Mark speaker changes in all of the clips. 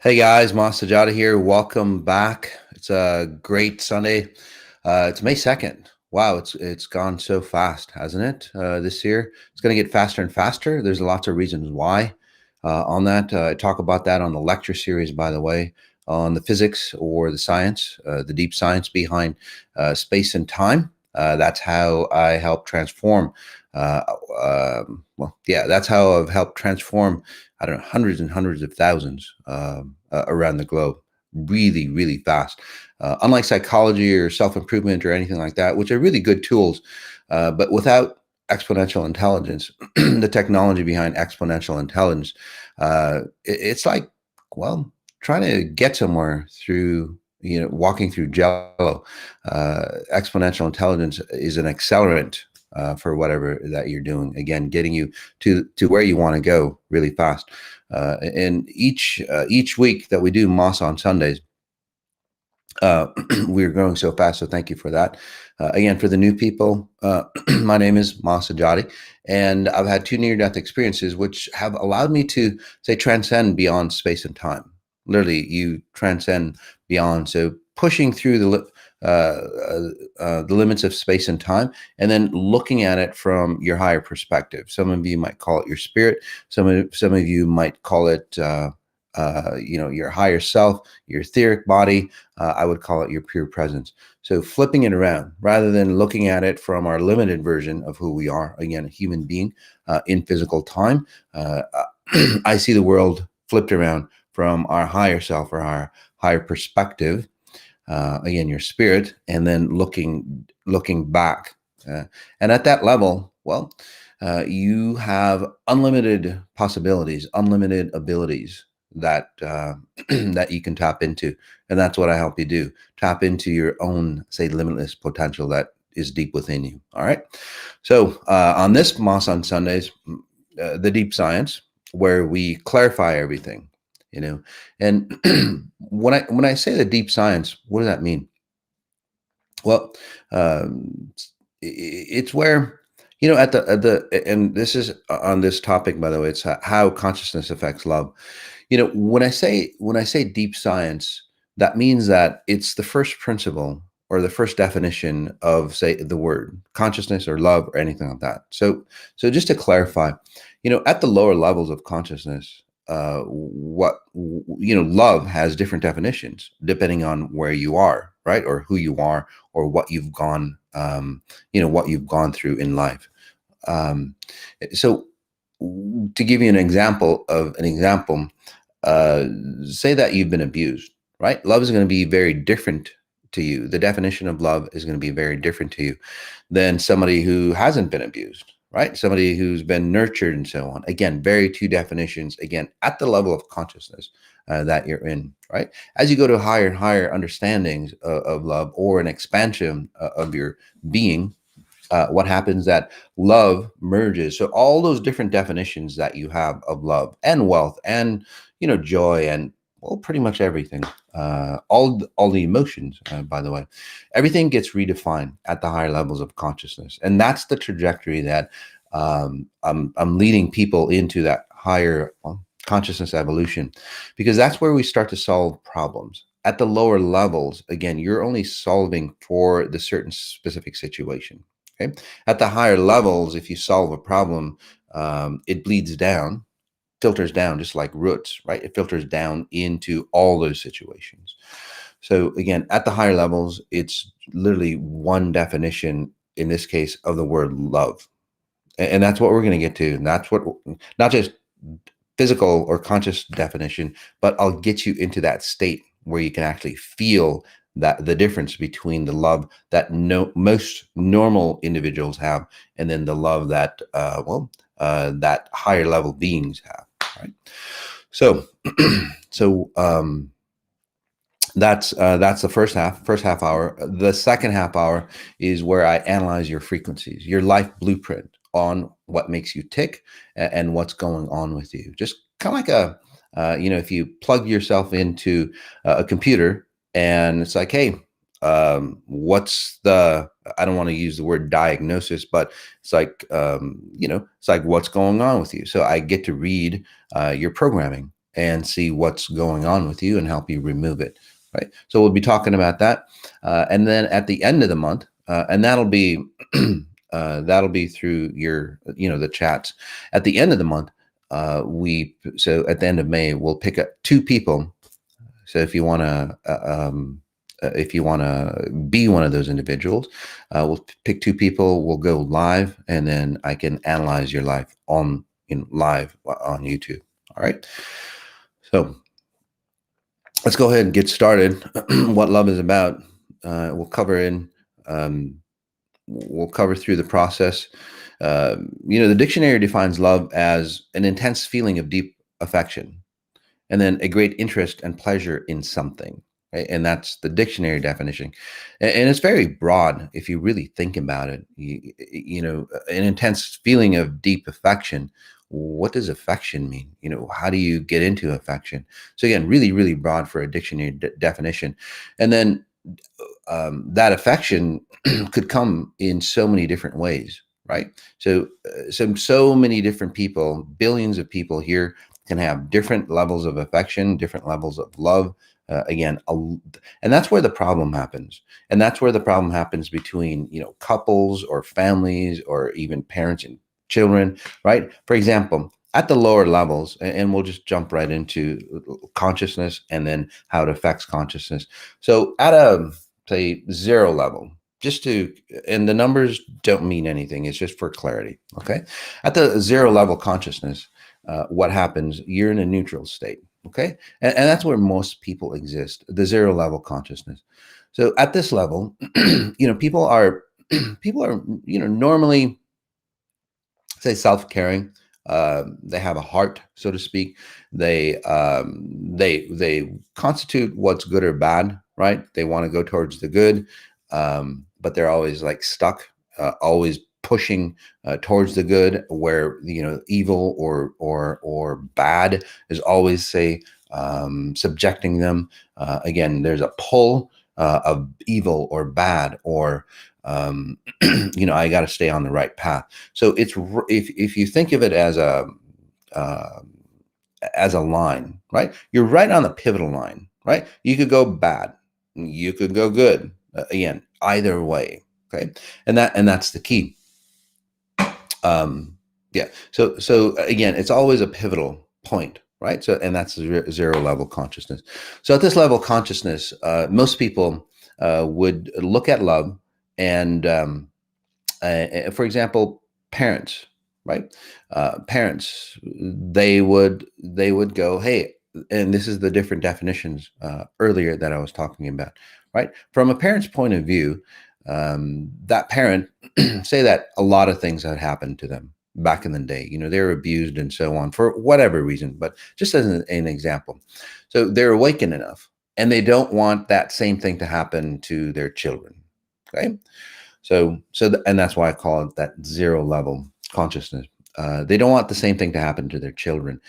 Speaker 1: Hey guys, Sajady here. Welcome back. It's a great Sunday. It's May 2nd. Wow, it's gone so fast, hasn't it? This year, it's going to get faster and faster. There's lots of reasons why. On that, I talk about that on the lecture series, by the way, on the physics or the science, the deep science behind space and time. That's how I help transform. Uh, that's how I've helped transform, I don't know, hundreds and hundreds of thousands around the globe really, really fast. Unlike psychology or self improvement or anything like that, which are really good tools, but without exponential intelligence, the technology behind exponential intelligence, it's like, well, trying to get somewhere through, walking through jello. Exponential intelligence is an accelerant for whatever that you're doing. Again, getting you to where you want to go really fast. And each week that we do Moss on Sundays, we're growing so fast. So thank you for that. Again, for the new people, my name is Masati, and I've had two near-death experiences, which have allowed me to say transcend beyond space and time. Literally, you transcend beyond. So pushing through the limits of space and time, and then looking at it from your higher perspective. Some of you might call it your spirit. Some of you might call it your higher self, your etheric body. I would call it your pure presence. So flipping it around, rather than looking at it from our limited version of who we are, again, a human being in physical time, I see the world flipped around from our higher self or our higher perspective. Again, your spirit, and then looking back, and at that level, well, you have unlimited possibilities, unlimited abilities that that you can tap into, and that's what I help you do. Tap into your own, say, limitless potential that is deep within you. All right. So on this Moss on Sundays, the deep science, where we clarify everything, and when I say the deep science, what does that mean? Well, it's where, at the and this is on this topic, by the way. It's how consciousness affects love. When I say deep science, that means that it's the first principle or the first definition of, say, the word consciousness or love or anything like that. So just to clarify, at the lower levels of consciousness, love has different definitions depending on where you are, right, or who you are, or what you've gone, what you've gone through in life. So, to give you an example of an example, say that you've been abused, right? Love is going to be very different to you. The definition of love is going to be very different to you than somebody who hasn't been abused, right? Somebody who's been nurtured and so on. Again, very two definitions, again, at the level of consciousness that you're in, right? As you go to higher and higher understandings of love, or an expansion of your being, what happens that love merges. So all those different definitions that you have of love and wealth and, joy and, well, pretty much everything, all the emotions, by the way, everything gets redefined at the higher levels of consciousness. And that's the trajectory that I'm leading people into, that higher consciousness evolution, because that's where we start to solve problems. At the lower levels, again, you're only solving for the certain specific situation. Okay. At the higher levels, if you solve a problem, it bleeds down, filters down, just like roots, right? It filters down into all those situations. So again, at the higher levels, it's literally one definition, in this case, of the word love. And that's what we're going to get to. And that's what, not just physical or conscious definition, but I'll get you into that state where you can actually feel that the difference between the love that most normal individuals have, and then the love that that higher level beings have, right? So that's the first half hour. The second half hour is where I analyze your frequencies, your life blueprint on what makes you tick, and what's going on with you. Just kind of like if you plug yourself into a computer, and it's like, hey, what's the, I don't want to use the word diagnosis, but it's like, it's like, what's going on with you? So I get to read your programming. and see what's going on with you and help you remove it, right? So we'll be talking about that. And then at the end of the month, and that'll be through your, the chats. At the end of the month, so at the end of May, we'll pick up 2 people. So if you want to be one of those individuals, we'll pick 2 people. We'll go live, and then I can analyze your life live on YouTube. All right. So let's go ahead and get started. What love is about. We'll cover through the process. The dictionary defines love as an intense feeling of deep affection, and then a great interest and pleasure in something. Right? And that's the dictionary definition. And it's very broad if you really think about it. An intense feeling of deep affection. What does affection mean? How do you get into affection? So again, really, really broad for a dictionary definition. And then that affection could come in so many different ways, right? So many different people, billions of people here can have different levels of affection, different levels of love. And that's where the problem happens. And that's where the problem happens between, couples or families or even parents and children, right? For example, at the lower levels, and we'll just jump right into consciousness and then how it affects consciousness. So at a, say, 0 level, and the numbers don't mean anything, it's just for clarity, okay? At the 0 level consciousness, what happens, you're in a neutral state, okay? And that's where most people exist, the 0 level consciousness. So at this level, people are normally, say, self-caring. They have a heart, so to speak. They constitute what's good or bad, right? They want to go towards the good, but they're always like stuck, always pushing towards the good, where evil or bad is always, say, subjecting them. Again, there's a pull of evil or bad, or I got to stay on the right path. So if you think of it as a line, right? You're right on the pivotal line, right? You could go bad, you could go good. Again, either way, okay? And that's the key. Yeah. So again, it's always a pivotal point, right? So, and that's 0 level consciousness. So at this level consciousness, most people would look at love and, for example, parents, right? Parents, they would go, hey, and this is the different definitions earlier that I was talking about, right? From a parent's point of view, that parent, say that a lot of things had happened to them back in the day. They were abused and so on for whatever reason, but just as an example. So they're awakened enough, and they don't want that same thing to happen to their children, okay? And that's why I call it that 0 level consciousness. They don't want the same thing to happen to their children.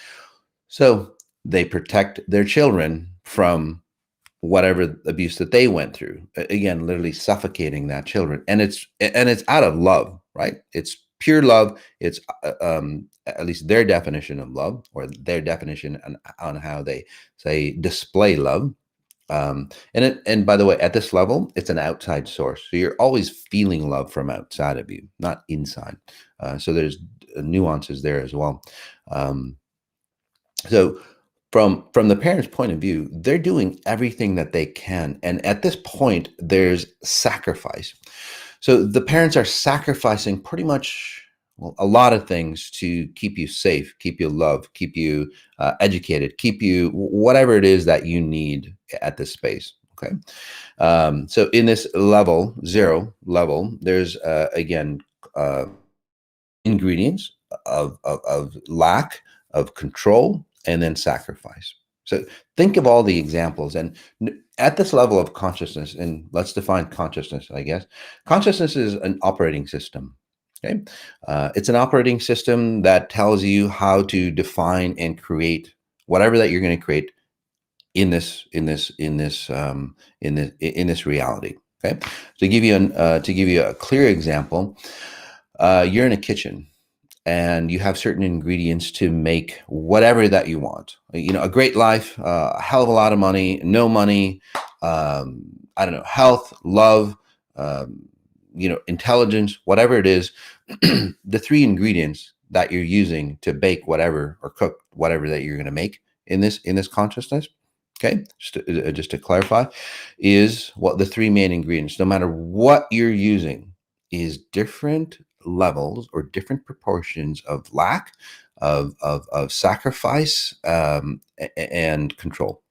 Speaker 1: So they protect their children from whatever abuse that they went through. Again, literally suffocating that children. And it's out of love, right? It's pure love. It's at least their definition of love, or their definition on how they, say, display love. And by the way, at this level, it's an outside source. So you're always feeling love from outside of you, not inside. So there's nuances there as well. So from the parent's point of view, they're doing everything that they can. And at this point, there's sacrifice. So the parents are sacrificing pretty much, well, a lot of things to keep you safe, keep you loved, keep you educated, keep you whatever it is that you need at this space. Okay. So in this level, 0 level, there's again ingredients of lack of control, and then sacrifice. So think of all the examples. And at this level of consciousness, and let's define consciousness, I guess. Consciousness is an operating system. Okay. It's an operating system that tells you how to define and create whatever that you're going to create in this reality. Okay. To give you a clear example, you're in a kitchen, and you have certain ingredients to make whatever that you want. A great life, a hell of a lot of money, no money, I don't know, health, love, um, intelligence, whatever it is. The three ingredients that you're using to bake whatever or cook whatever that you're going to make in this consciousness. Okay, just to clarify, is what the three main ingredients, no matter what you're using, is different levels or different proportions of lack, of sacrifice, and control.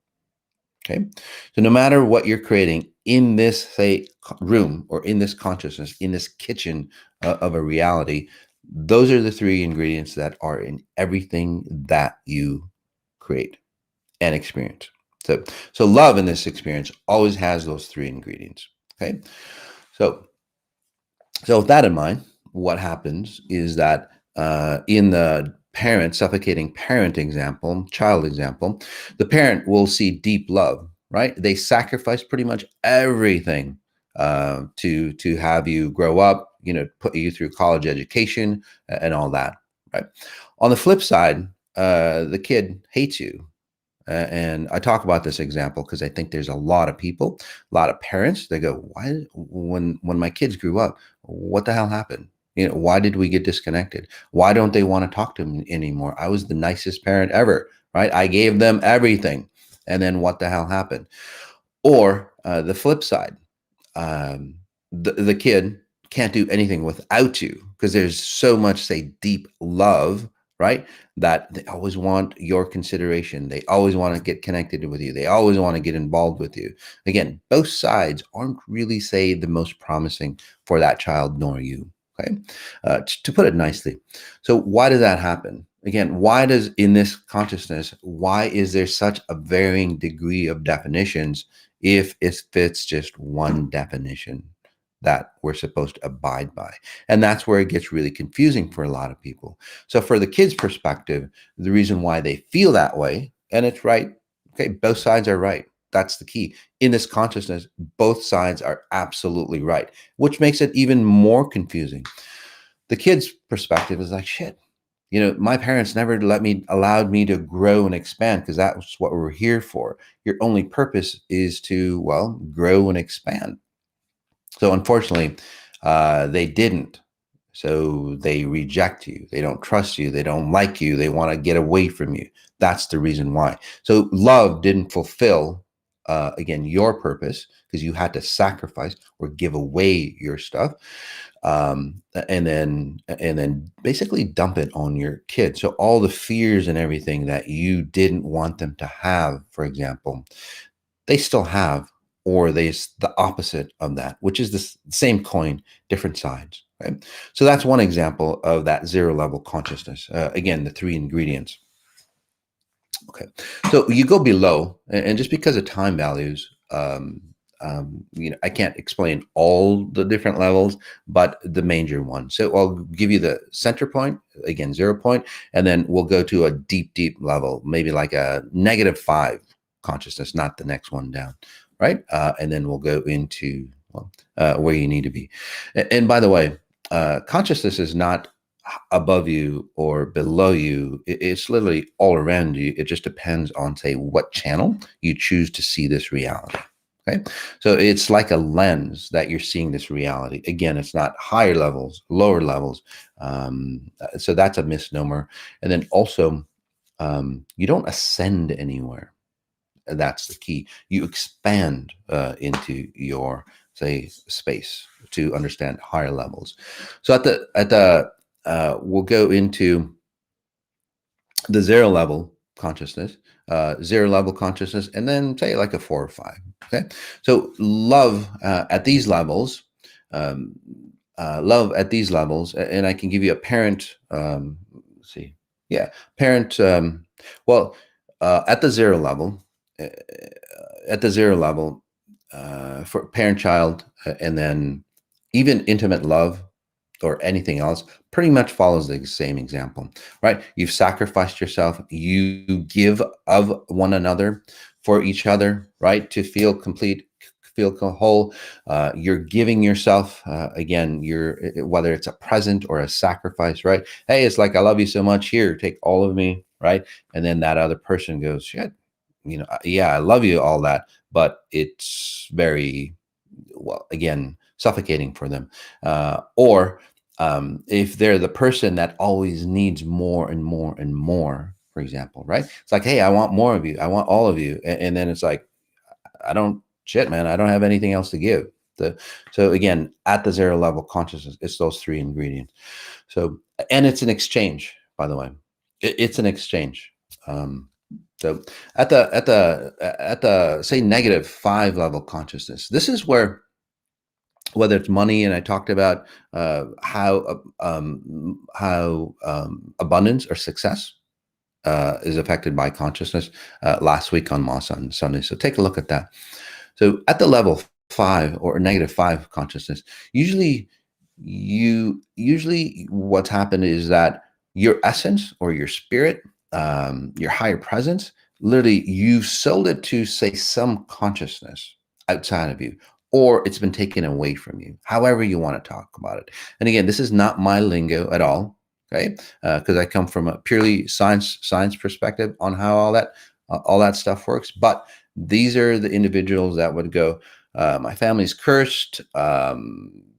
Speaker 1: Okay, so no matter what you're creating in this, say, room, or in this consciousness, in this kitchen of a reality, those are the three ingredients that are in everything that you create and experience. So love in this experience always has those three ingredients. Okay, so with that in mind, what happens is that in the suffocating parent example, child example, the parent will see deep love, right? They sacrifice pretty much everything to have you grow up, put you through college education and all that, right? On the flip side, the kid hates you. And I talk about this example because I think there's a lot of people, a lot of parents, they go, why, when my kids grew up, what the hell happened? Why did we get disconnected? Why don't they want to talk to me anymore? I was the nicest parent ever, right? I gave them everything. And then what the hell happened? Or the flip side, um, the kid can't do anything without you because there's so much, say, deep love, right? That they always want your consideration. They always want to get connected with you. They always want to get involved with you. Again, both sides aren't really, say, the most promising for that child nor you. Okay, to put it nicely. So why does that happen? Again, why does, in this consciousness, why is there such a varying degree of definitions if it's just one definition that we're supposed to abide by? And that's where it gets really confusing for a lot of people. So for the kids' perspective, the reason why they feel that way, and it's right, okay, both sides are right. That's the key. In this consciousness, both sides are absolutely right, which makes it even more confusing. The kid's perspective is like, shit, my parents never allowed me to grow and expand because that's what we're here for. Your only purpose is to, well, grow and expand. So unfortunately, they didn't. So they reject you. They don't trust you. They don't like you. They want to get away from you. That's the reason why. So love didn't fulfill, again, your purpose because you had to sacrifice or give away your stuff, and then basically dump it on your kids. So all the fears and everything that you didn't want them to have, for example, they still have, or the opposite of that, which is the same coin, different sides. Right. So that's one example of that zero level consciousness. Again, the three ingredients. Okay, so you go below, and just because of time values, I can't explain all the different levels, but the major one. So I'll give you the center point, again, 0 point, and then we'll go to a deep, deep level, maybe like a -5 consciousness, not the next one down, right? And then we'll go into, well, where you need to be. And by the way, consciousness is not above you or below you. It's literally all around you. It just depends on, say, what channel you choose to see this reality. Okay, so it's like a lens that you're seeing this reality. Again, it's not higher levels, lower levels. So that's a misnomer. And then also, you don't ascend anywhere. That's the key. You expand into your, say, space to understand higher levels. So we'll go into the zero level consciousness, and then say like a 4 or 5. Okay, so love at these levels, and I can give you a parent. Let's see, yeah, parent. Well, at the zero level, uh, for parent-child, and then even intimate love or anything else pretty much follows the same example, right? You've sacrificed yourself, you give of one another for each other, right? To feel complete, feel whole. You're giving yourself, again, whether it's a present or a sacrifice, right? Hey, it's like, I love you so much. Here, take all of me, right? And then that other person goes, shit, yeah, I love you, all that, but it's very, well, again, suffocating for them. Or if they're the person that always needs more and more and more, for example, right? It's like, hey, I want more of you. I want all of you. And then it's like, I don't, shit, man, I don't have anything else to give. So again, at the zero level consciousness, it's those three ingredients. So, and it's an exchange, by the way. It's an exchange. So at the say -5 level consciousness, this is where, whether it's money, and I talked about how abundance or success is affected by consciousness last week on Moss on Sunday. So take a look at that. So at the level 5 or -5 consciousness, usually what's happened is that your essence or your spirit, your higher presence, literally you've sold it to, say, some consciousness outside of you, or it's been taken away from you, however you want to talk about it. And again, this is not my lingo at all, okay? Because I come from a purely science perspective on how all that stuff works. But these are the individuals that would go, my family's cursed,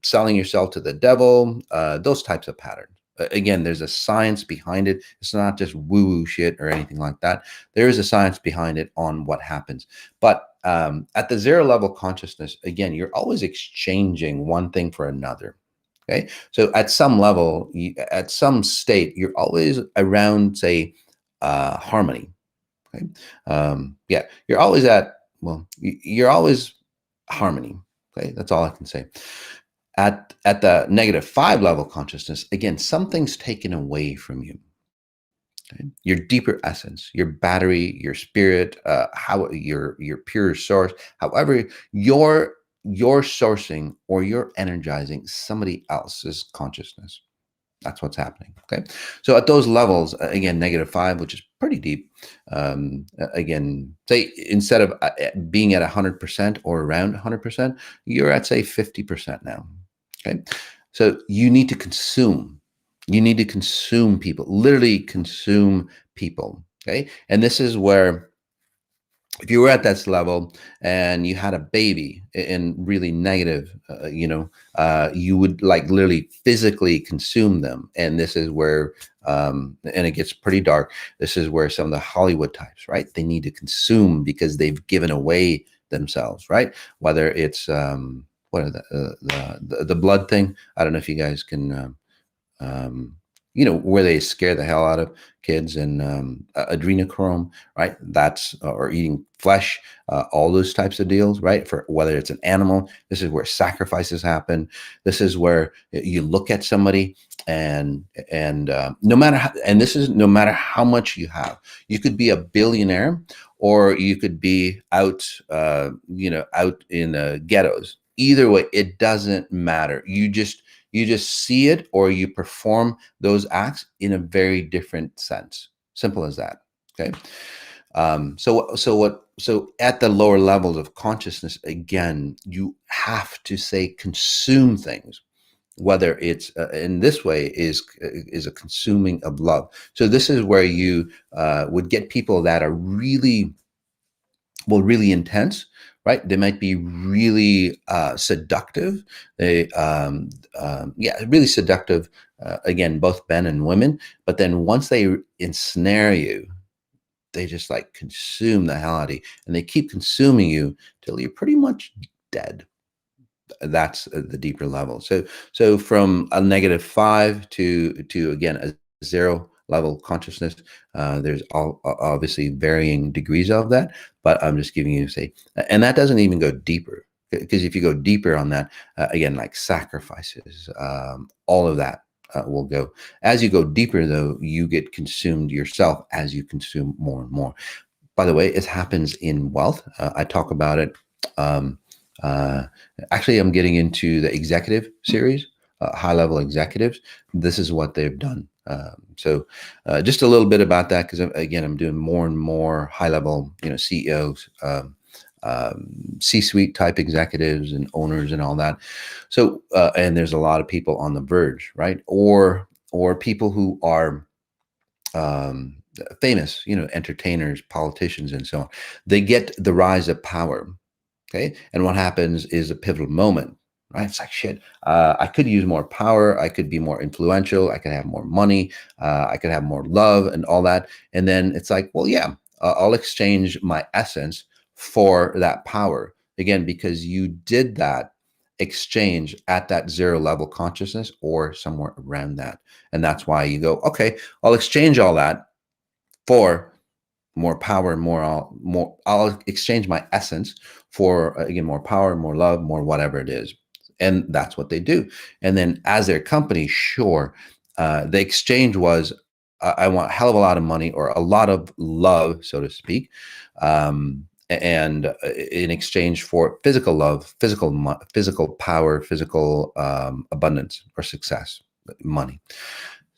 Speaker 1: selling yourself to the devil, those types of patterns. Again, there's a science behind it. It's not just woo-woo shit or anything like that. There is a science behind it on what happens. But at the zero level consciousness, again, you're always exchanging one thing for another. Okay, so at some level, at some state, you're always around, say, harmony. Okay, yeah, you're always you're always harmony. Okay, that's all I can say. At the -5 level consciousness, again, something's taken away from you. Okay? Your deeper essence, your battery, your spirit, how your pure source, however you're sourcing or you're energizing somebody else's consciousness. That's what's happening. Okay, so at those levels, again, -5, which is pretty deep. Again, say instead of being at 100% or around 100%, you're at, say, 50% now. Okay, so you need to consume. You need to consume people. Literally consume people. Okay, and this is where, if you were at this level and you had a baby in really negative, you would, like, literally physically consume them. And this is where, and it gets pretty dark. This is where some of the Hollywood types, right? They need to consume because they've given away themselves, right? Whether it's, what are the blood thing? I don't know if you guys can, where they scare the hell out of kids, and adrenochrome, right? That's, or eating flesh, all those types of deals, right? For whether it's an animal, this is where sacrifices happen. This is where you look at somebody, and no matter how, and this is no matter how much you have, you could be a billionaire, or you could be out, out in ghettos. Either way, it doesn't matter. You just see it, or you perform those acts in a very different sense. Simple as that. Okay. So at the lower levels of consciousness, again, you have to, say, consume things, whether it's in this way is a consuming of love. So this is where you would get people that are really, well, really intense, right? They might be really seductive. They, really seductive. Again, both men and women. But then once they ensnare you, they just, like, consume the hell out of you, and they keep consuming you till you're pretty much dead. That's the deeper level. So from a -5 to again a zero level consciousness, there's obviously varying degrees of that, but I'm just giving you, say, and that doesn't even go deeper, because if you go deeper on that, again, like sacrifices, all of that will go. As you go deeper, though, you get consumed yourself as you consume more and more. By the way, it happens in wealth. I talk about it. Uh, Actually, I'm getting into the executive series, high-level executives. This is what they've done. So just a little bit about that, because again, I'm doing more and more high-level, CEOs C-suite type executives and owners and all that. So, and there's a lot of people on the verge, right? Or people who are um, famous, entertainers, politicians, and so on. They get the rise of power. Okay. And what happens is a pivotal moment, right? It's like, shit, I could use more power. I could be more influential. I could have more money. I could have more love and all that. And then it's like, well, yeah, I'll exchange my essence for that power. Again, because you did that exchange at that zero level consciousness or somewhere around that. And that's why you go, okay, I'll exchange all that for more power, more. I'll exchange my essence for again more power, more love, more whatever it is, and that's what they do. And then as their company, sure, the exchange was I want a hell of a lot of money or a lot of love, so to speak, and in exchange for physical love, physical power, physical abundance or success, money.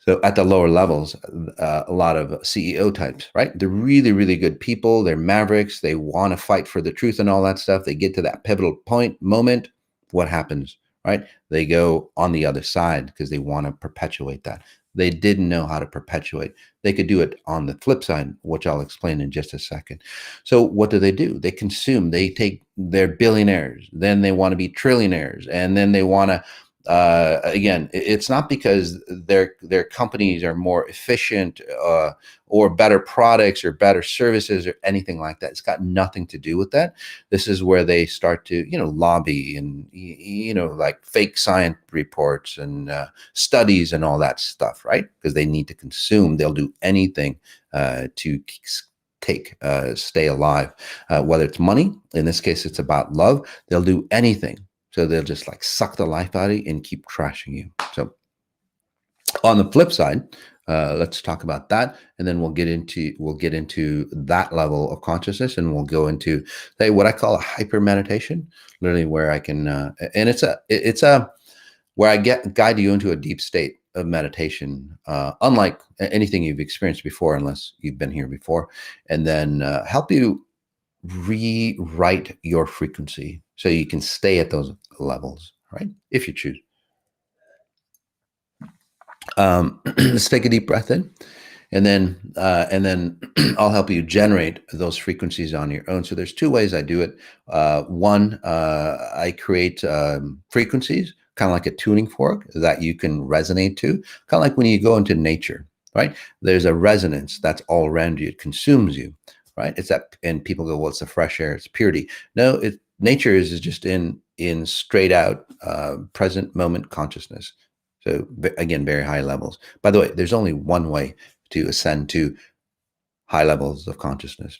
Speaker 1: So at the lower levels, a lot of CEO types, right? They're really, really good people. They're mavericks. They want to fight for the truth and all that stuff. They get to that pivotal point moment. What happens, right? They go on the other side because they want to perpetuate that. They didn't know how to perpetuate. They could do it on the flip side, which I'll explain in just a second. So what do? They consume. They take. They're billionaires. Then they want to be trillionaires, and then they want to again, it's not because their companies are more efficient or better products or better services or anything like that. It's got nothing to do with that. This is where they start to lobby and like fake science reports and studies and all that stuff, right? Because they need to consume. They'll do anything to stay alive, whether it's money. In this case, it's about love. They'll do anything. So they'll just like suck the life out of you and keep trashing you. So on the flip side, let's talk about that, and then we'll get into that level of consciousness, and we'll go into what I call a hyper meditation, literally where I can, and it's a where I guide you into a deep state of meditation, unlike anything you've experienced before, unless you've been here before, and then help you rewrite your frequency so you can stay at those levels, right? If you choose. Let's take a deep breath in, and then I'll help you generate those frequencies on your own. So there's two ways I do it. One, I create frequencies, kind of like a tuning fork that you can resonate to, kind of like when you go into nature, right? There's a resonance that's all around you. It consumes you, right? It's that, and people go, well, it's the fresh air, it's purity. No, nature is just in straight out present moment consciousness. So again, very high levels. By the way, there's only one way to ascend to high levels of consciousness: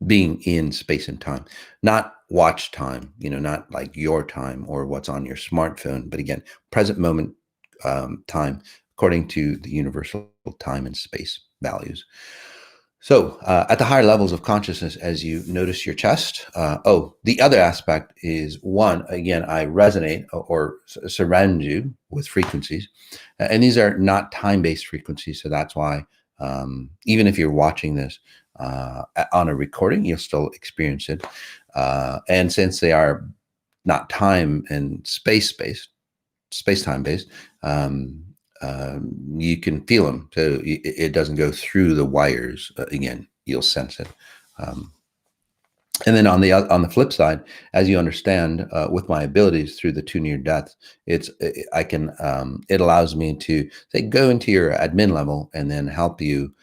Speaker 1: being in space and time, not watch time, not like your time or what's on your smartphone, but again, present moment time, according to the universal time and space values. So at the higher levels of consciousness, as you notice your chest, the other aspect is one, again, I resonate or surround you with frequencies. And these are not time-based frequencies. So that's why even if you're watching this on a recording, you'll still experience it. And since they are not time and space-time based, you can feel them. So it doesn't go through the wires. Again, you'll sense it. Um, and then on the flip side, as you understand, with my abilities through the two near deaths, it allows me to say go into your admin level and then help you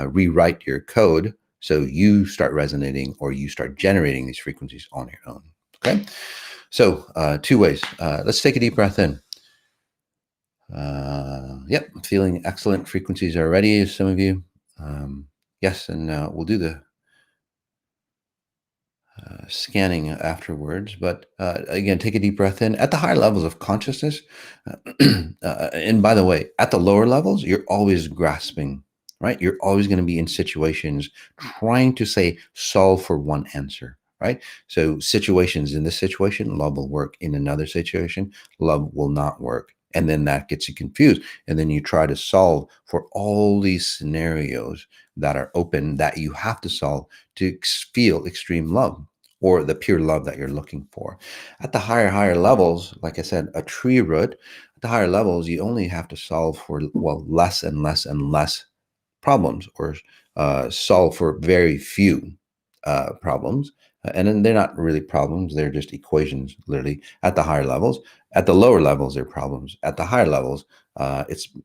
Speaker 1: rewrite your code so you start resonating or you start generating these frequencies on your own. Okay, so two ways. Let's take a deep breath in. Yep, feeling excellent frequencies already, some of you. Yes, and we'll do the scanning afterwards. But again, take a deep breath in. At the higher levels of consciousness, and by the way, at the lower levels, you're always grasping, right? You're always going to be in situations trying to solve for one answer, right? So situations, in this situation, love will work. In another situation, love will not work. And then that gets you confused. And then you try to solve for all these scenarios that are open that you have to solve to feel extreme love. or the pure love that you're looking for. At the higher levels, like I said, a tree root, at the higher levels, you only have to solve for, well, less and less and less problems, or solve for very few problems. And then they're not really problems, they're just equations, literally, at the higher levels. At the lower levels, they're problems. At the higher levels,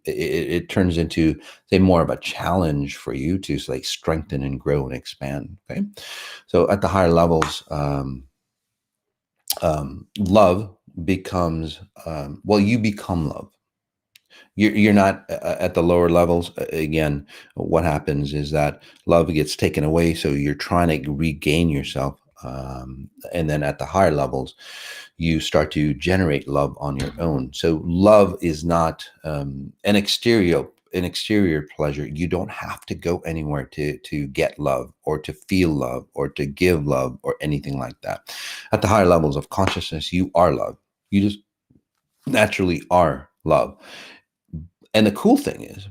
Speaker 1: it turns into, say, more of a challenge for you to, like, strengthen and grow and expand. Okay, so at the higher levels, love becomes, well, you become love. You're not at the lower levels. Again, what happens is that love gets taken away, so you're trying to regain yourself. And then at the higher levels, you start to generate love on your own. So love is not an exterior pleasure. You don't have to go anywhere to get love, or to feel love, or to give love, or anything like that. At the higher levels of consciousness, you are love. You just naturally are love. And the cool thing is,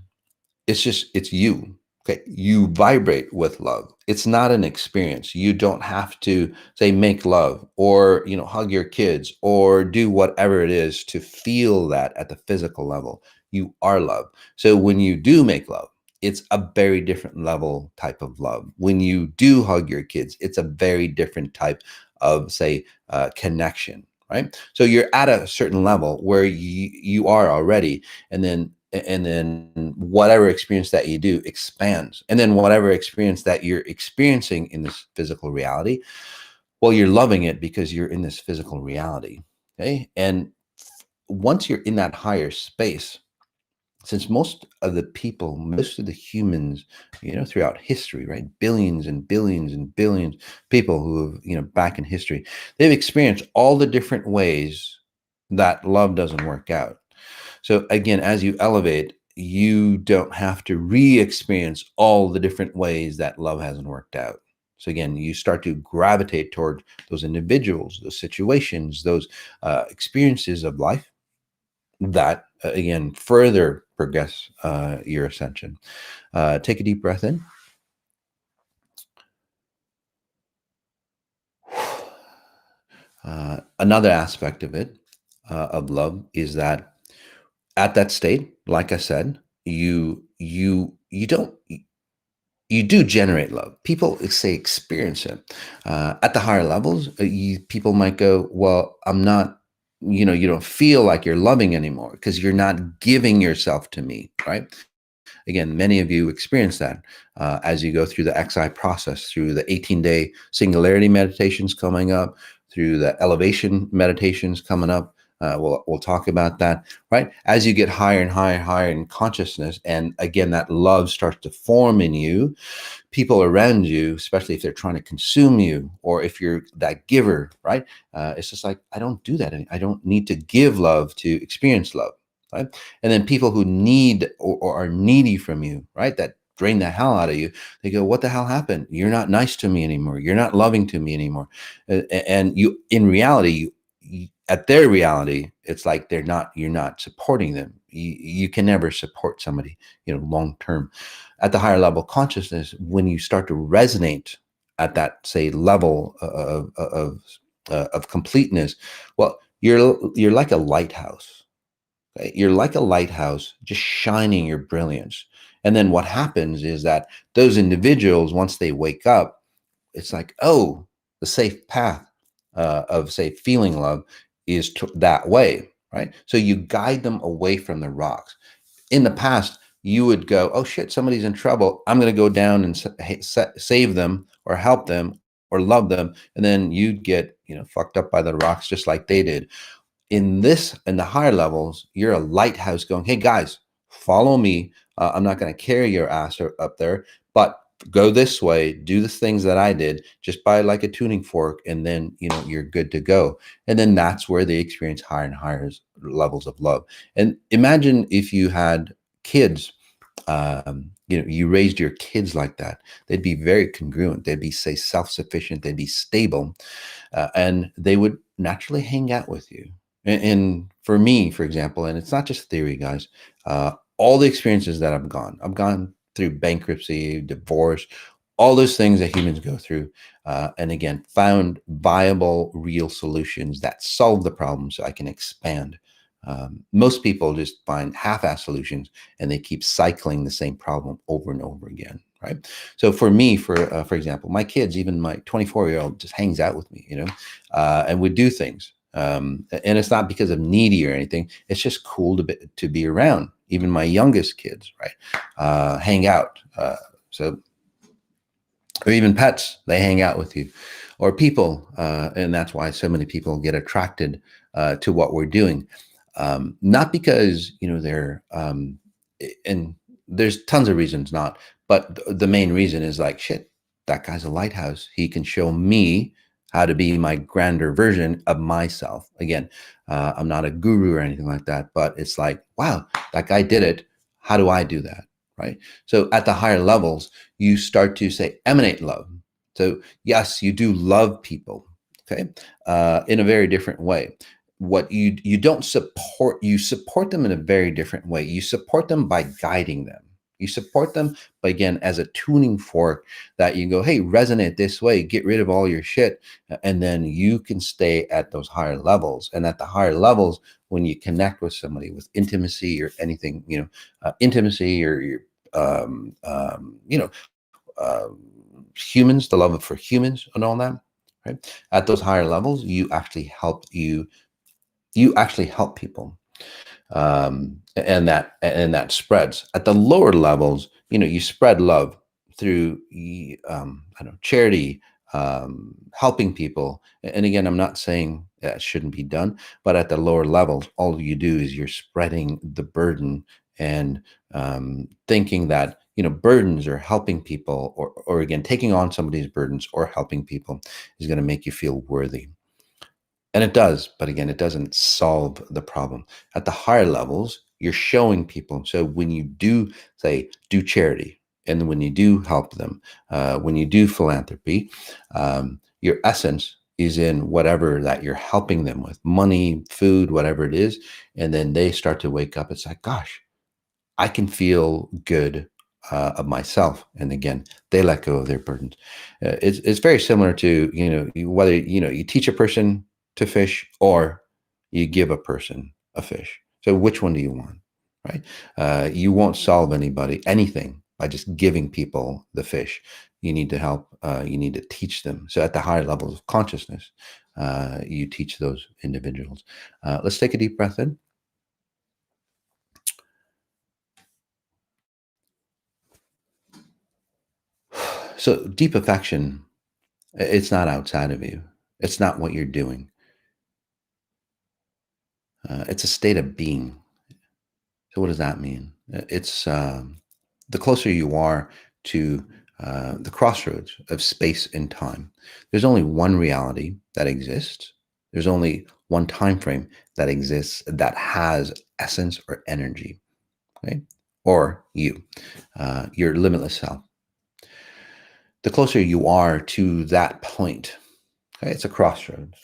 Speaker 1: it's you. Okay, you vibrate with love. It's not an experience. You don't have to, say, make love, or hug your kids, or do whatever it is to feel that at the physical level. You are love. So when you do make love, it's a very different level type of love. When you do hug your kids, it's a very different type of, say, connection, right? So you're at a certain level where you are already, and then whatever experience that you do expands, and then whatever experience that you're experiencing in this physical reality, well, you're loving it because you're in this physical reality. Okay, and once you're in that higher space, since most of the humans, throughout history, right, billions and billions and billions of people who have, back in history, they've experienced all the different ways that love doesn't work out. So again, as you elevate, you don't have to re-experience all the different ways that love hasn't worked out. So again, you start to gravitate toward those individuals, those situations, those experiences of life that, again, further progress your ascension. Take a deep breath in. Another aspect of it, of love, is that at that state, like I said, you don't you do generate love. People say experience it. At the higher levels, people might go, well, I'm not, you don't feel like you're loving anymore because you're not giving yourself to me, right? Again, many of you experience that as you go through the XI process, through the 18-day singularity meditations coming up, through the elevation meditations coming up. We'll talk about that, right? As you get higher and higher and higher in consciousness, and again, that love starts to form in you, people around you, especially if they're trying to consume you, or if you're that giver, right? It's just like, I don't do that. I don't need to give love to experience love, right? And then people who need, or are needy from you, right, that drain the hell out of you, they go, what the hell happened? You're not nice to me anymore. You're not loving to me anymore. And you, in reality, at their reality, it's like you're not supporting them. You can never support somebody, long term. At the higher level consciousness, when you start to resonate at that, say, level of completeness, well, you're like a lighthouse. Okay? You're like a lighthouse, just shining your brilliance. And then what happens is that those individuals, once they wake up, it's like, oh, the safe path of, say, feeling love is that way, right? So you guide them away from the rocks. In the past, you would go, oh shit, somebody's in trouble. I'm going to go down and save them, or help them, or love them. And then you'd get, fucked up by the rocks just like they did. In the higher levels, you're a lighthouse going, hey guys, follow me. I'm not going to carry your ass up there, but go this way, do the things that I did, just by like a tuning fork, and then you're good to go. And then that's where they experience higher and higher levels of love. And imagine if you had kids, you raised your kids like that. They'd be very congruent. They'd be, say, self-sufficient. They'd be stable, and they would naturally hang out with you. And for me, for example, and it's not just theory, guys, all the experiences that I've gone through bankruptcy, divorce, all those things that humans go through, and again, found viable, real solutions that solve the problem so I can expand. Most people just find half-ass solutions and they keep cycling the same problem over and over again, right? So for me, for example, my kids, even my 24-year-old, just hangs out with me, and we do things. And it's not because of needy or anything. It's just cool to be around. Even my youngest kids, right, hang out. So or even pets, they hang out with you, or people, and that's why so many people get attracted to what we're doing. Not because they're and there's tons of reasons not, but the main reason is like, shit, that guy's a lighthouse. He can show me how to be my grander version of myself. Again, I'm not a guru or anything like that, but it's like, wow, that guy did it. How do I do that? Right. So at the higher levels, you start to say emanate love. So yes, you do love people, okay, in a very different way. What you don't support, you support them in a very different way. You support them by guiding them. You support them by, again, as a tuning fork that you go, hey, resonate this way, get rid of all your shit, and then you can stay at those higher levels. And at the higher levels, when you connect with somebody with intimacy or anything, intimacy or your um, um, you know uh, humans, the love for humans and all that, right? At those higher levels, you actually help people, and that spreads. At the lower levels, you spread love through I don't know, charity, helping people. And again, I'm not saying that shouldn't be done, but at the lower levels, all you do is you're spreading the burden and thinking that burdens are helping people, or again, taking on somebody's burdens or helping people is going to make you feel worthy. And it does, but again, it doesn't solve the problem. At the higher levels, you're showing people. So when you do say, do charity, and when you do help them, when you do philanthropy, your essence is in whatever that you're helping them with, money, food, whatever it is. And then they start to wake up. It's like, gosh, I can feel good of myself. And again, they let go of their burdens. It's very similar to, whether, you teach a person to fish or you give a person a fish. So which one do you want, right? You won't solve anything by just giving people the fish. You need to help, you need to teach them. So at the higher levels of consciousness, you teach those individuals. Let's take a deep breath in. So deep affection, it's not outside of you. It's not what you're doing. It's a state of being. So what does that mean? It's the closer you are to the crossroads of space and time. There's only one reality that exists. There's only one time frame that exists that has essence or energy, right? Or you, your limitless self. The closer you are to that point, okay, it's a crossroads.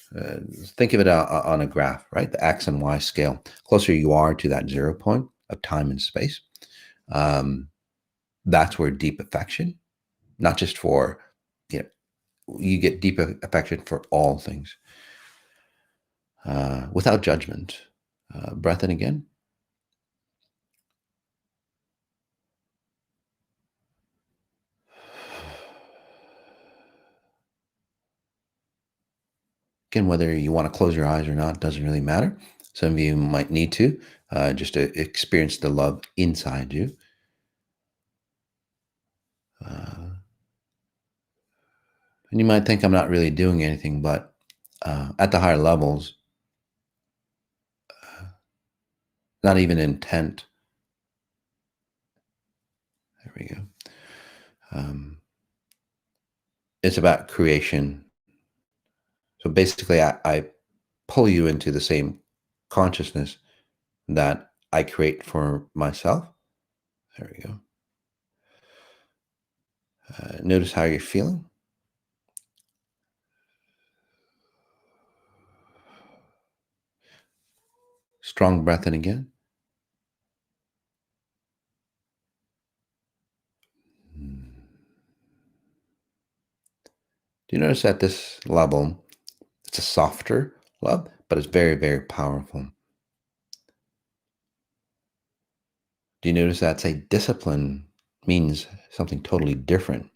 Speaker 1: Think of it on a graph, right? The X and Y scale. Closer you are to that 0 point of time and space, um, that's where deep affection, not just for, you get deep affection for all things, without judgment. Breath in again. Again, whether you want to close your eyes or not doesn't really matter. Some of you might need to, just to experience the love inside you. Uh, and you might think I'm not really doing anything, but at the higher levels, not even intent. There we go. It's about creation. So basically, I pull you into the same consciousness that I create for myself. There we go. Notice how you're feeling. Strong breath in again. Do you notice at this level, it's a softer love, but it's very, very powerful? Do you notice that, say, discipline means something totally different?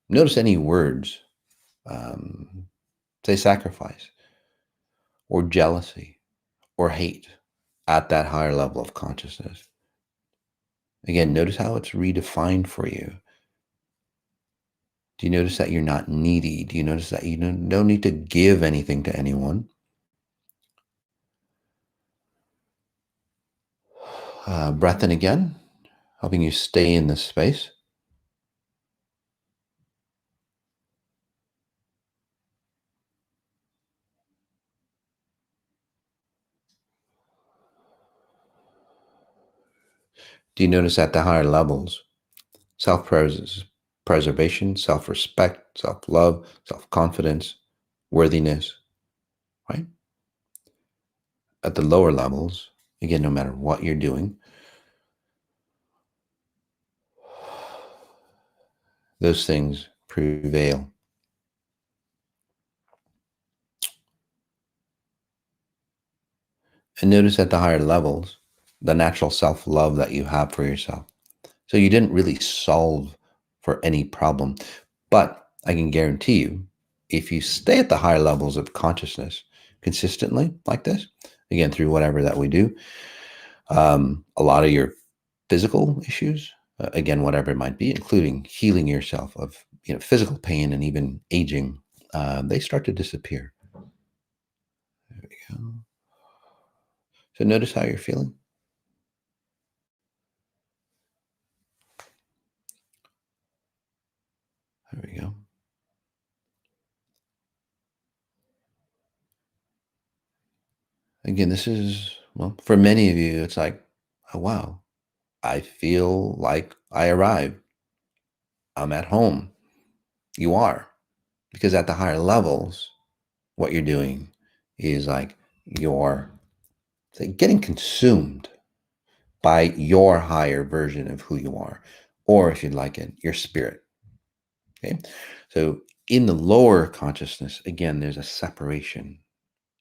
Speaker 1: Notice any words, say sacrifice, or jealousy, or hate at that higher level of consciousness. Again, notice how it's redefined for you. Do you notice that you're not needy? Do you notice that you don't need to give anything to anyone? Breath in again, helping you stay in this space. Do you notice at the higher levels, self-preservation, self-respect, self-love, self-confidence, worthiness, right? At the lower levels, again, no matter what you're doing, those things prevail. And notice at the higher levels, the natural self-love that you have for yourself. So you didn't really solve for any problem. But I can guarantee you, if you stay at the higher levels of consciousness consistently like this, again, through whatever that we do, a lot of your physical issues, again, whatever it might be, including healing yourself of physical pain and even aging, they start to disappear. There we go. So notice how you're feeling. There we go. Again, this is, well, for many of you, it's like, oh, wow, I feel like I arrived. I'm at home. You are. Because at the higher levels, what you're doing is like you're, say, getting consumed by your higher version of who you are, or if you'd like it, your spirit. Okay. So in the lower consciousness, again, there's a separation.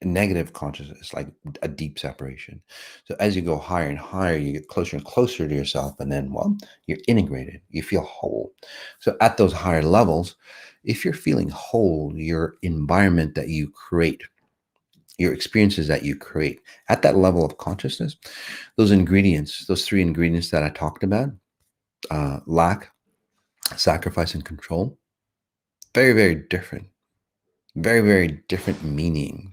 Speaker 1: Negative consciousness is like a deep separation. So as you go higher and higher, you get closer and closer to yourself, and then, well, you're integrated, you feel whole. So at those higher levels, if you're feeling whole, your environment that you create, your experiences that you create at that level of consciousness, those ingredients, those three ingredients that I talked about, lack, sacrifice, and control, very, very different, very, very different meanings.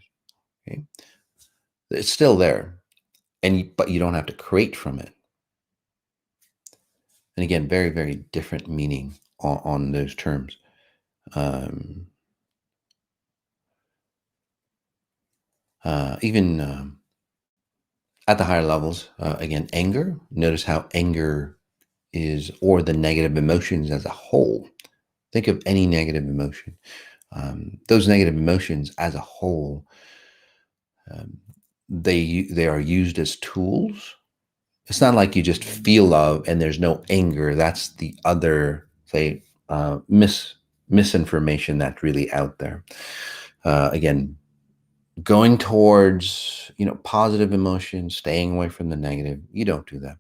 Speaker 1: Okay? It's still there, but you don't have to create from it. And again, very, very different meaning on those terms. Even at the higher levels, again, anger. Notice how anger is, or the negative emotions as a whole. Think of any negative emotion. Those negative emotions as a whole, they are used as tools. It's not like you just feel love and there's no anger. That's the other, say, misinformation that's really out there. Again, going towards positive emotions, staying away from the negative. You don't do that.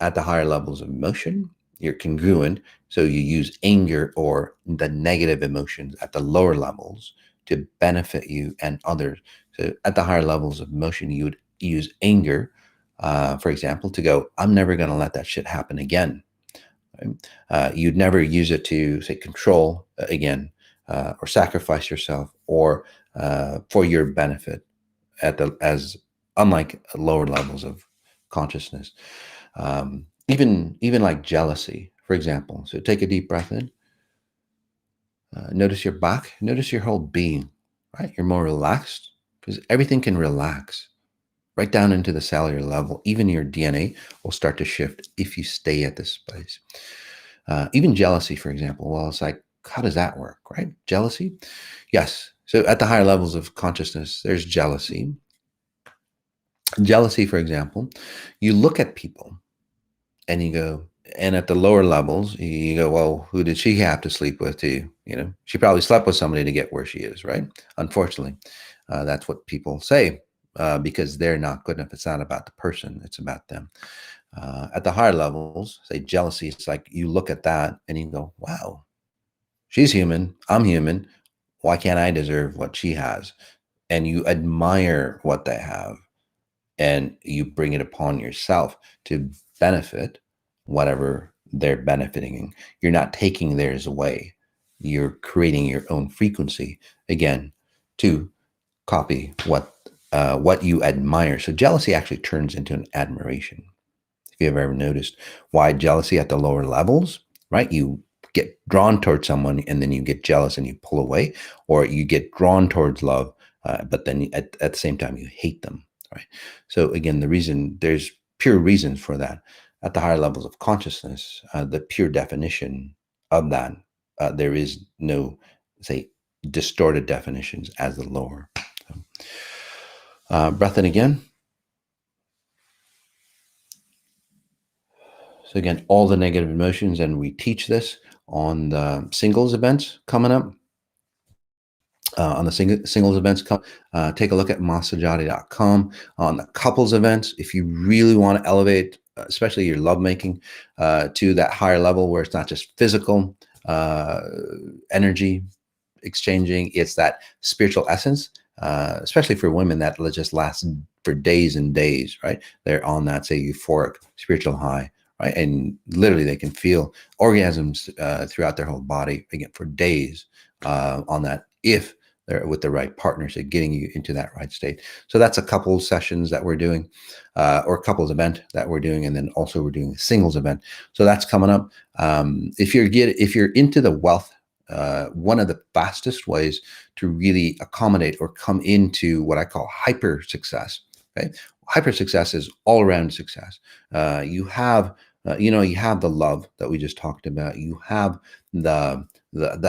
Speaker 1: At the higher levels of emotion, you're congruent. So you use anger or the negative emotions at the lower levels to benefit you and others. So at the higher levels of emotion, you would use anger, for example, to go, I'm never going to let that shit happen again. Right? You'd never use it to, say, control again, or sacrifice yourself, or for your benefit as unlike lower levels of consciousness. Even like jealousy, for example. So take a deep breath in. Notice your back. Notice your whole being. Right, you're more relaxed because everything can relax right down into the cellular level. Even your DNA will start to shift if you stay at this space. Even jealousy, for example. Well, it's like, how does that work, right? Jealousy, yes. So at the higher levels of consciousness, there's jealousy. Jealousy, for example, you look at people and you go, And at the lower levels, you go, well, who did she have to sleep with too? She probably slept with somebody to get where she is, right? Unfortunately, that's what people say, because they're not good enough. It's not about the person, it's about them. At the higher levels, say jealousy, it's like you look at that and you go, wow, she's human, I'm human. Why can't I deserve what she has? And you admire what they have, and you bring it upon yourself to benefit whatever they're benefiting. You're not taking theirs away. You're creating your own frequency, again, to copy what you admire. So jealousy actually turns into an admiration. If you've ever noticed why jealousy at the lower levels, right? You get drawn towards someone and then you get jealous and you pull away, or you get drawn towards love, but then at the same time you hate them, right? So again, there's pure reasons for that. At the higher levels of consciousness, the pure definition of that, there is no, say, distorted definitions as the lower. So, breath in again. So again, all the negative emotions, and we teach this on the singles events coming up. On the singles events, take a look at Sajady.com. On the couples events, if you really want to elevate, especially your lovemaking, to that higher level where it's not just physical energy exchanging, it's that spiritual essence, especially for women that just lasts for days and days, right? They're on that, say, euphoric spiritual high, right? And literally they can feel orgasms throughout their whole body, again, for days on that, if they're with the right partners at getting you into that right state. So that's a couple sessions that we're doing, or couples event that we're doing, and then also we're doing a singles event. So that's coming up. If you're into the wealth, one of the fastest ways to really accommodate or come into what I call hyper success. Okay, hyper success is all around success. You have you have the love that we just talked about. You have the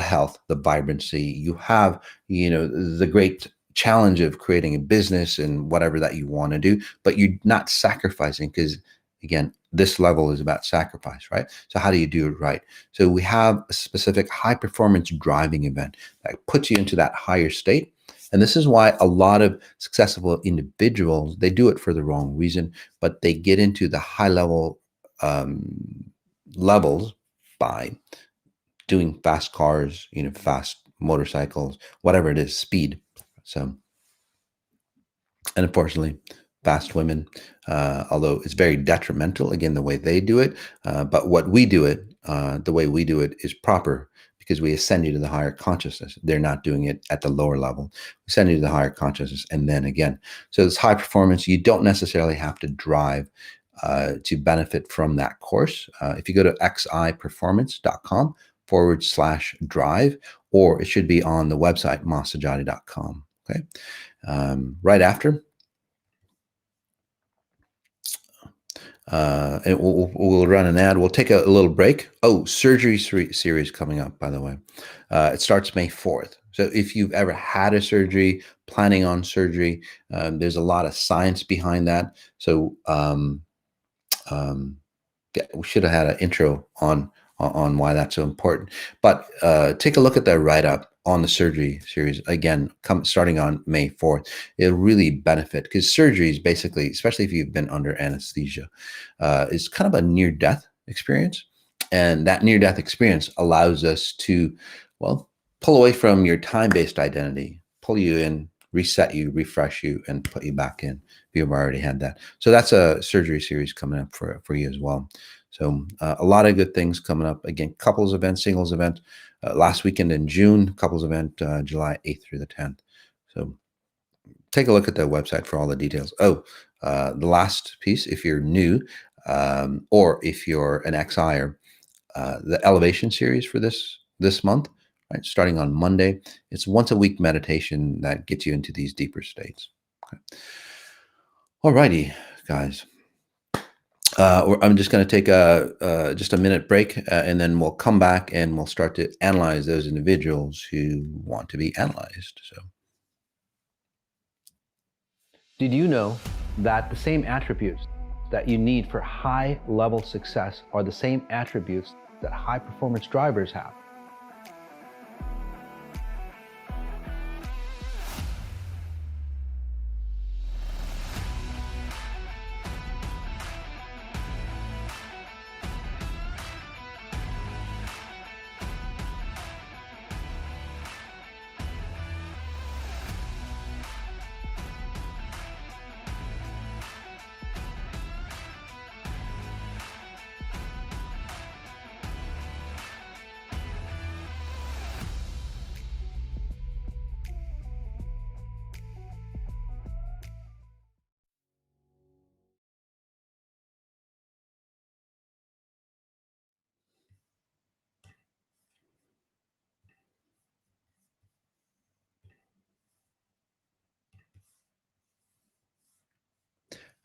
Speaker 1: health, the vibrancy. You have the great challenge of creating a business and whatever that you want to do, but you're not sacrificing, because again, this level is about sacrifice, right? So how do you do it right? So we have a specific high performance driving event that puts you into that higher state. And this is why a lot of successful individuals, they do it for the wrong reason, but they get into the high level levels by doing fast cars, fast motorcycles, whatever it is, speed. So, and unfortunately, fast women, although it's very detrimental, again, the way they do it, but what we do it, the way we do it is proper, because we ascend you to the higher consciousness. They're not doing it at the lower level. We send you to the higher consciousness, and then again. So this high performance, you don't necessarily have to drive to benefit from that course. If you go to xiperformance.com/drive, or it should be on the website, masajady.com. Okay. Right after, and we'll run an ad. We'll take a little break. Oh, surgery series coming up, by the way. It starts May 4th. So if you've ever had a surgery, planning on surgery, there's a lot of science behind that. So yeah, we should have had an intro on why that's so important. But take a look at that write-up on the surgery series, again, starting on May 4th. It'll really benefit, because surgery is basically, especially if you've been under anesthesia, is kind of a near-death experience. And that near-death experience allows us to, well, pull away from your time-based identity, pull you in, reset you, refresh you, and put you back in. You've already had that. So that's a surgery series coming up for you as well. So a lot of good things coming up. Again, couples event, singles event, last weekend in June, couples event, July 8th through the 10th. So take a look at the website for all the details. Oh, the last piece, if you're new, or if you're an XIer, the elevation series for this month, right, starting on Monday. It's once a week meditation that gets you into these deeper states. Okay. All righty, guys. I'm just going to take just a minute break, and then we'll come back and we'll start to analyze those individuals who want to be analyzed. So, did you know that the same attributes that you need for high level success are the same attributes that high performance drivers have.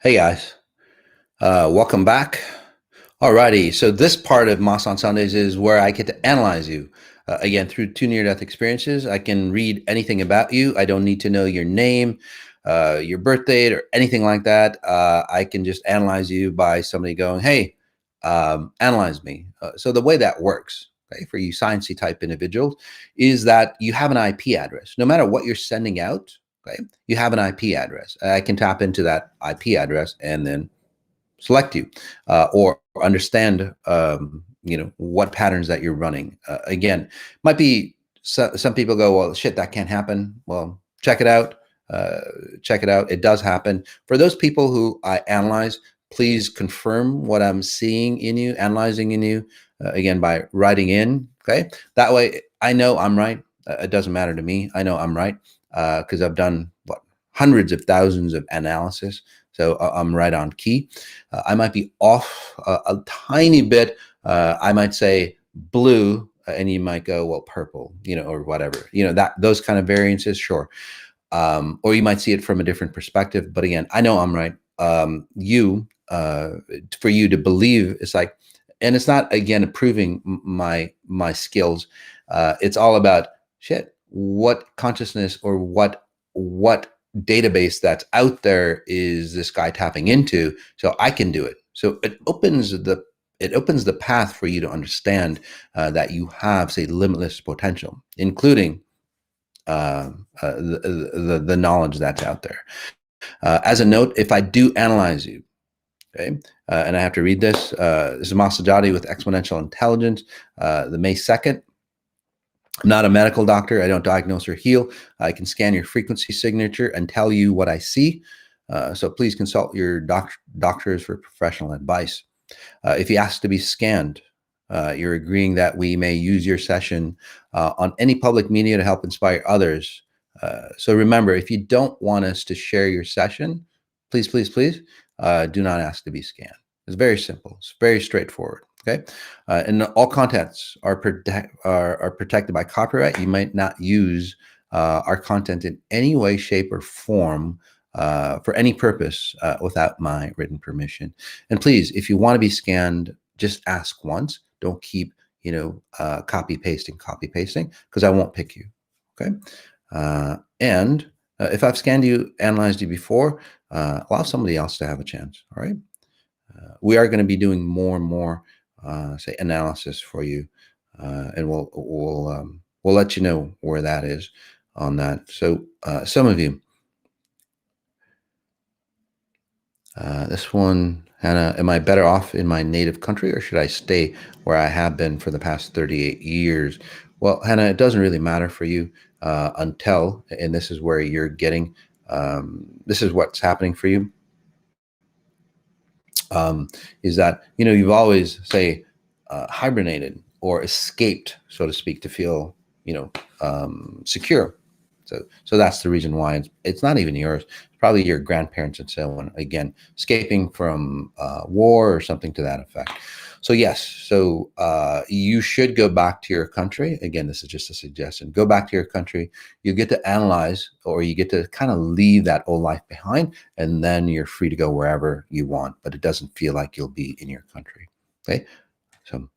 Speaker 1: Hey guys, welcome back. Alrighty, so this part of Moss on Sundays is where I get to analyze you. Again, through two near-death experiences, I can read anything about you. I don't need to know your name, your birth date, or anything like that. I can just analyze you by somebody going, hey, analyze me. So the way that works, okay, for you sciencey type individuals, is that you have an IP address. No matter what you're sending out, okay, you have an IP address. I can tap into that IP address and then select you or understand what patterns that you're running. Again, might be some people go, well, shit, that can't happen. Well, check it out. Check it out. It does happen. For those people who I analyze, please confirm what I'm seeing in you, analyzing in you, again, by writing in. Okay. That way I know I'm right. It doesn't matter to me. I know I'm right because I've done hundreds of thousands of analysis. So I'm right on key. I might be off a tiny bit. I might say blue, and you might go, well, purple, or whatever. That those kind of variances, sure. Or you might see it from a different perspective. But again, I know I'm right. For you to believe, it's like, and it's not again proving my skills. It's all about shit. What consciousness or what database that's out there is this guy tapping into, so I can do it. So it opens the path for you to understand that you have, say, limitless potential, including the knowledge that's out there. As a note, if I do analyze you, okay, and I have to read this, this is Sajady with Exponential Intelligence, the May 2nd. I'm not a medical doctor. I don't diagnose or heal. I can scan your frequency signature and tell you what I see. So please consult your doctors for professional advice. If you ask to be scanned, you're agreeing that we may use your session on any public media to help inspire others. So remember, if you don't want us to share your session, please, please, please do not ask to be scanned. It's very simple. It's very straightforward. Okay, and all contents are protected by copyright. You might not use our content in any way, shape, or form for any purpose without my written permission. And please, if you want to be scanned, just ask once. Don't keep copy pasting, because I won't pick you. Okay, and if I've scanned you, analyzed you before, allow somebody else to have a chance. All right. We are going to be doing more and more, say, analysis for you, and we'll let you know where that is on that. So some of you, this one, Hannah, am I better off in my native country, or should I stay where I have been for the past 38 years? Well, Hannah, it doesn't really matter for you until, and this is where you're getting, this is what's happening for you. Is that you've always, say, hibernated or escaped, so to speak, to feel secure. So that's the reason why it's not even yours. It's probably your grandparents and so on. Again, escaping from war or something to that effect. So yes, so you should go back to your country. Again, this is just a suggestion. Go back to your country. You get to analyze, or you get to kind of leave that old life behind, and then you're free to go wherever you want. But it doesn't feel like you'll be in your country. Okay, so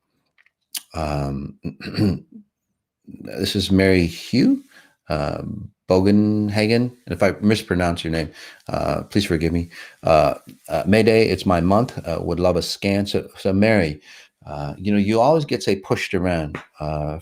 Speaker 1: this is Mary Hugh. Bogenhagen. And if I mispronounce your name, please forgive me. Mayday, it's my month. Would love a scan. So Mary, you always get, say, pushed around.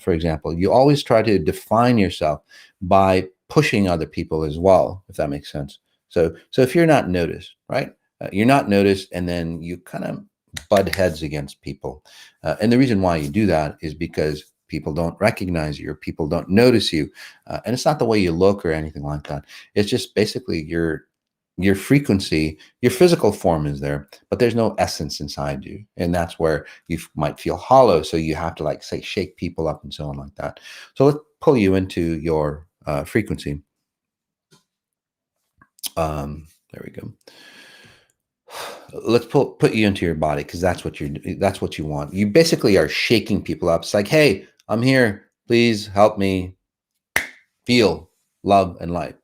Speaker 1: For example, you always try to define yourself by pushing other people as well, if that makes sense. So if you're not noticed, right? You're not noticed, and then you kind of butt heads against people. And the reason why you do that is because people don't recognize you, or people don't notice you. And it's not the way you look or anything like that. It's just basically your frequency, your physical form is there, but there's no essence inside you. And that's where you might feel hollow. So you have to, like, say, shake people up and so on like that. So let's pull you into your frequency. There we go. Let's put you into your body, because that's what you want. You basically are shaking people up. It's like, hey, I'm here. Please help me feel love and light.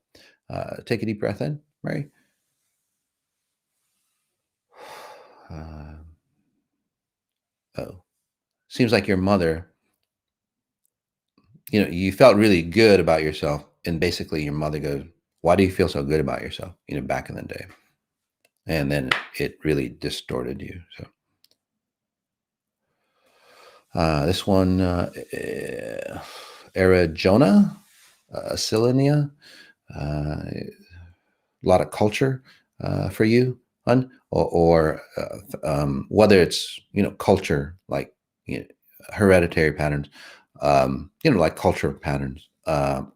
Speaker 1: Take a deep breath in, Mary. Oh, seems like your mother, you felt really good about yourself. And basically your mother goes, why do you feel so good about yourself, back in the day? And then it really distorted you. So this one, Era Jonah, Selenia, a lot of culture for you, or whether it's culture, like hereditary patterns, like cultural patterns,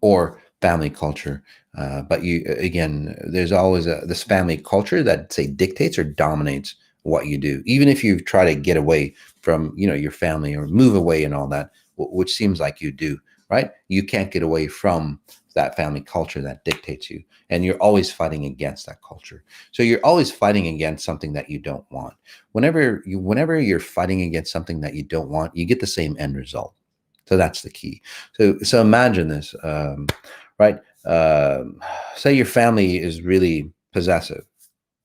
Speaker 1: or family culture. But you, again, there's always this family culture that, say, dictates or dominates what you do, even if you try to get away from your family or move away and all that, which seems like you do, right? You can't get away from that family culture that dictates you, and you're always fighting against that culture. So you're always fighting against something that you don't want. Whenever you're fighting against something that you don't want, you get the same end result. So that's the key. So imagine this, right? Say your family is really possessive.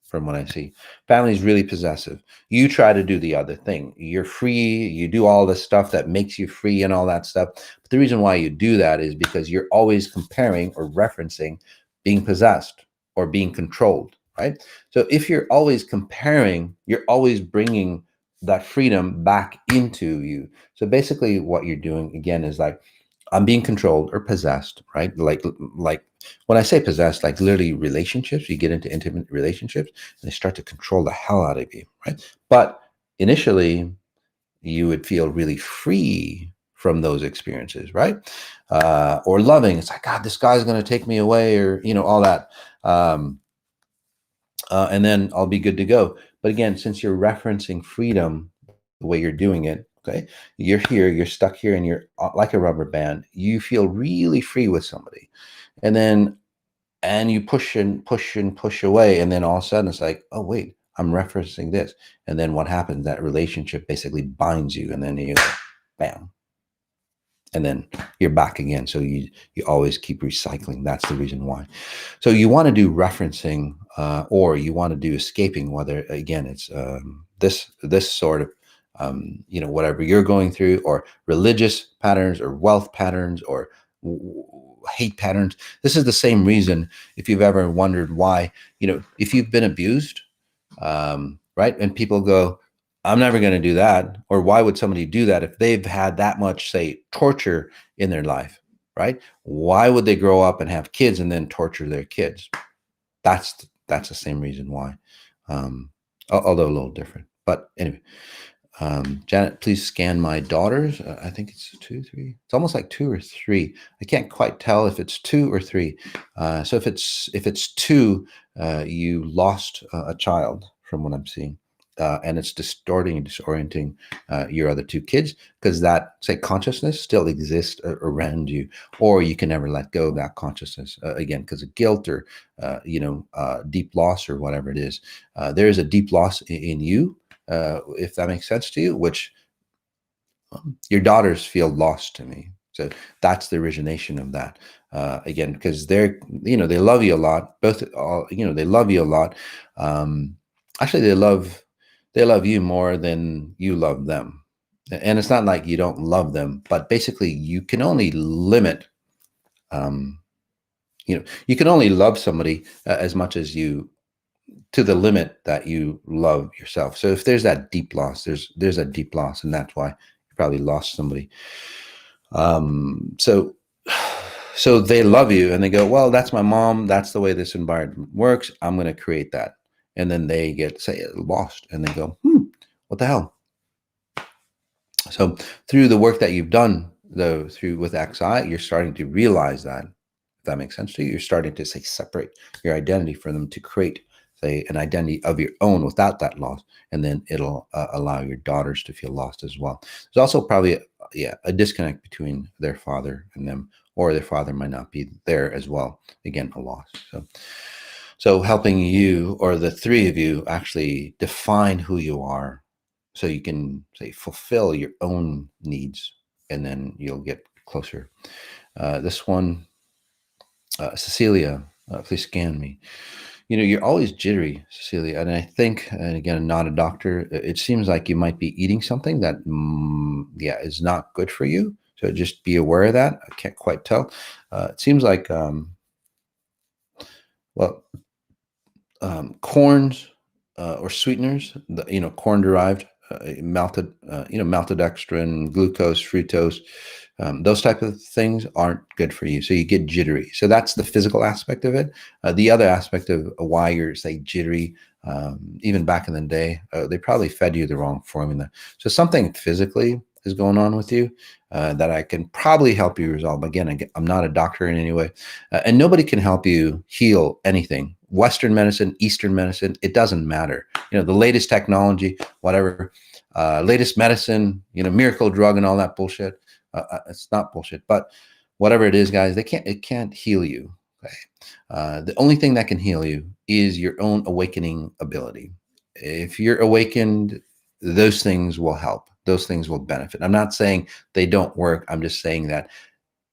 Speaker 1: From what I see, family is really possessive. You try to do the other thing. You're free. You do all the stuff that makes you free and all that stuff. But the reason why you do that is because you're always comparing or referencing being possessed or being controlled, right? So if you're always comparing, you're always bringing that freedom back into you. So basically what you're doing, again, is like, I'm being controlled or possessed, right? Like when I say possessed, like literally relationships, you get into intimate relationships and they start to control the hell out of you, right? But initially, you would feel really free from those experiences, right? Or loving. It's like, God, this guy's going to take me away, or all that. And then I'll be good to go. But again, since you're referencing freedom the way you're doing it, okay, you're here, you're stuck here, and you're like a rubber band. You feel really free with somebody, and you push and push and push away, and then all of a sudden it's like, oh wait, I'm referencing this, and then what happens? That relationship basically binds you, and then you, bam, and then you're back again. So you always keep recycling. That's the reason why. So you want to do referencing, or you want to do escaping, whether again it's this sort of whatever you're going through, or religious patterns, or wealth patterns, or hate patterns. This is the same reason, if you've ever wondered why, if you've been abused, right? And people go, I'm never going to do that. Or why would somebody do that if they've had that much, say, torture in their life, right? Why would they grow up and have kids and then torture their kids? That's the same reason why, although a little different. But anyway, Janet, please scan my daughters. I think it's 2, 3. It's almost like 2 or 3. I can't quite tell if it's 2 or 3. So if it's 2, you lost a child from what I'm seeing. And it's distorting and disorienting your other 2 kids, because that, say, consciousness still exists around you, or you can never let go of that consciousness again because of guilt, or deep loss, or whatever it is. There is a deep loss in you, if that makes sense to you, which your daughters feel lost to me. So that's the origination of that. Again, because they're, they love you a lot. Both, they love you a lot. Actually, they love you more than you love them. And it's not like you don't love them, but basically you can only limit, You can only love somebody as much as you, to the limit that you love yourself. So if there's that deep loss, there's a deep loss, and that's why you probably lost somebody. So so they love you and they go, well, that's my mom, that's the way this environment works, I'm going to create that. And then they get, say, lost, and they go, what the hell. So through the work that you've done, though, through with XI, you're starting to realize that, if that makes sense to you, you're starting to, say, separate your identity from them to create, say, an identity of your own without that loss. And then it'll allow your daughters to feel lost as well. There's also probably a disconnect between their father and them, or their father might not be there as well. Again, a loss. So helping you, or the three of you, actually define who you are, so you can, say, fulfill your own needs, and then you'll get closer. This one, Cecilia, please scan me. You're always jittery, Cecilia, and I think, and again, I'm not a doctor, it seems like you might be eating something that, is not good for you. So just be aware of that. I can't quite tell. It seems like, corns or sweeteners, corn derived, maltodextrin, glucose, fructose, those type of things aren't good for you. So you get jittery. So that's the physical aspect of it. The other aspect of why you're, say, jittery, even back in the day, they probably fed you the wrong formula. So something physically is going on with you that I can probably help you resolve. Again, I'm not a doctor in any way, and nobody can help you heal anything. Western medicine, Eastern medicine, it doesn't matter. The latest technology, whatever, latest medicine, miracle drug and all that bullshit. It's not bullshit, but whatever it is, guys, it can't heal you. Okay? The only thing that can heal you is your own awakening ability. If you're awakened, those things will help. Those things will benefit. I'm not saying they don't work. I'm just saying that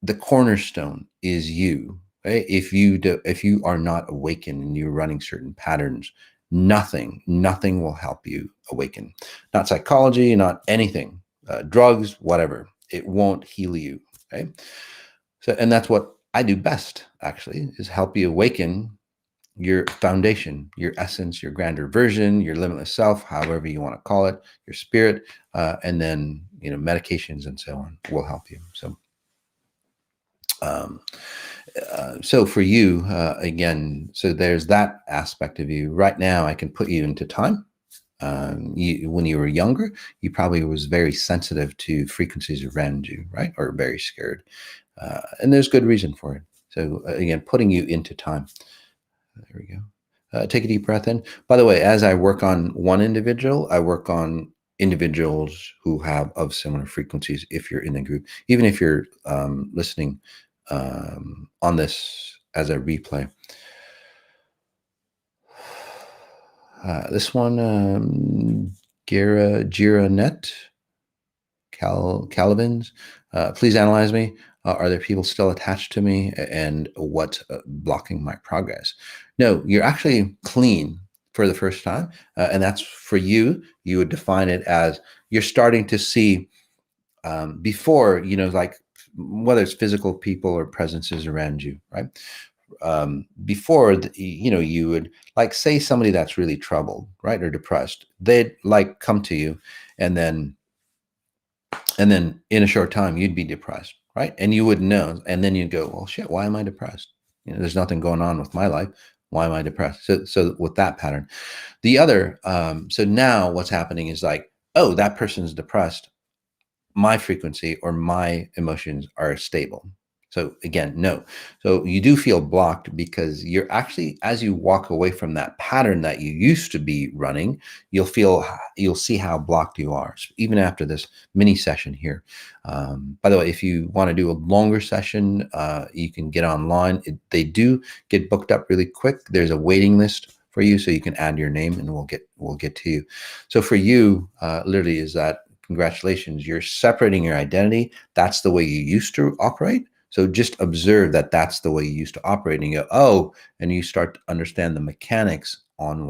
Speaker 1: the cornerstone is you. Right? If you are not awakened and you're running certain patterns, nothing will help you awaken. Not psychology, not anything, drugs, whatever. It won't heal you. Okay. So, and that's what I do best, actually, is help you awaken your foundation, your essence, your grander version, your limitless self, however you want to call it, your spirit, and then medications and so on will help you. So for you, again, so there's that aspect of you. Right now, I can put you into time. When you were younger, you probably was very sensitive to frequencies around you, right? Or very scared. And there's good reason for it. So again, putting you into time. There we go. Take a deep breath in. By the way, as I work on one individual, I work on individuals who have of similar frequencies. If you're in the group, even if you're listening on this as a replay. This one, Gira Net, Calvins, please analyze me. Are there people still attached to me, and what's blocking my progress? No, you're actually clean for the first time. And that's for you. You would define it as you're starting to see before, like whether it's physical people or presences around you, right? Before, you would, like, say somebody that's really troubled, right, or depressed, they'd like come to you, and then in a short time you'd be depressed, right? And you wouldn't know, and then you'd go, well, shit, why am I depressed? There's nothing going on with my life. Why am I depressed? So with that pattern, the other, so now what's happening is like, oh, that person's depressed, my frequency or my emotions are stable. So again, no. So you do feel blocked because you're actually, as you walk away from that pattern that you used to be running, you'll see how blocked you are, even after this mini session here. By the way, if you want to do a longer session, you can get online. They do get booked up really quick. There's a waiting list for you, so you can add your name and we'll get to you. So for you, literally, is that, congratulations, you're separating your identity. That's the way you used to operate. So just observe that that's the way you used to operate, and you go, oh, and you start to understand the mechanics on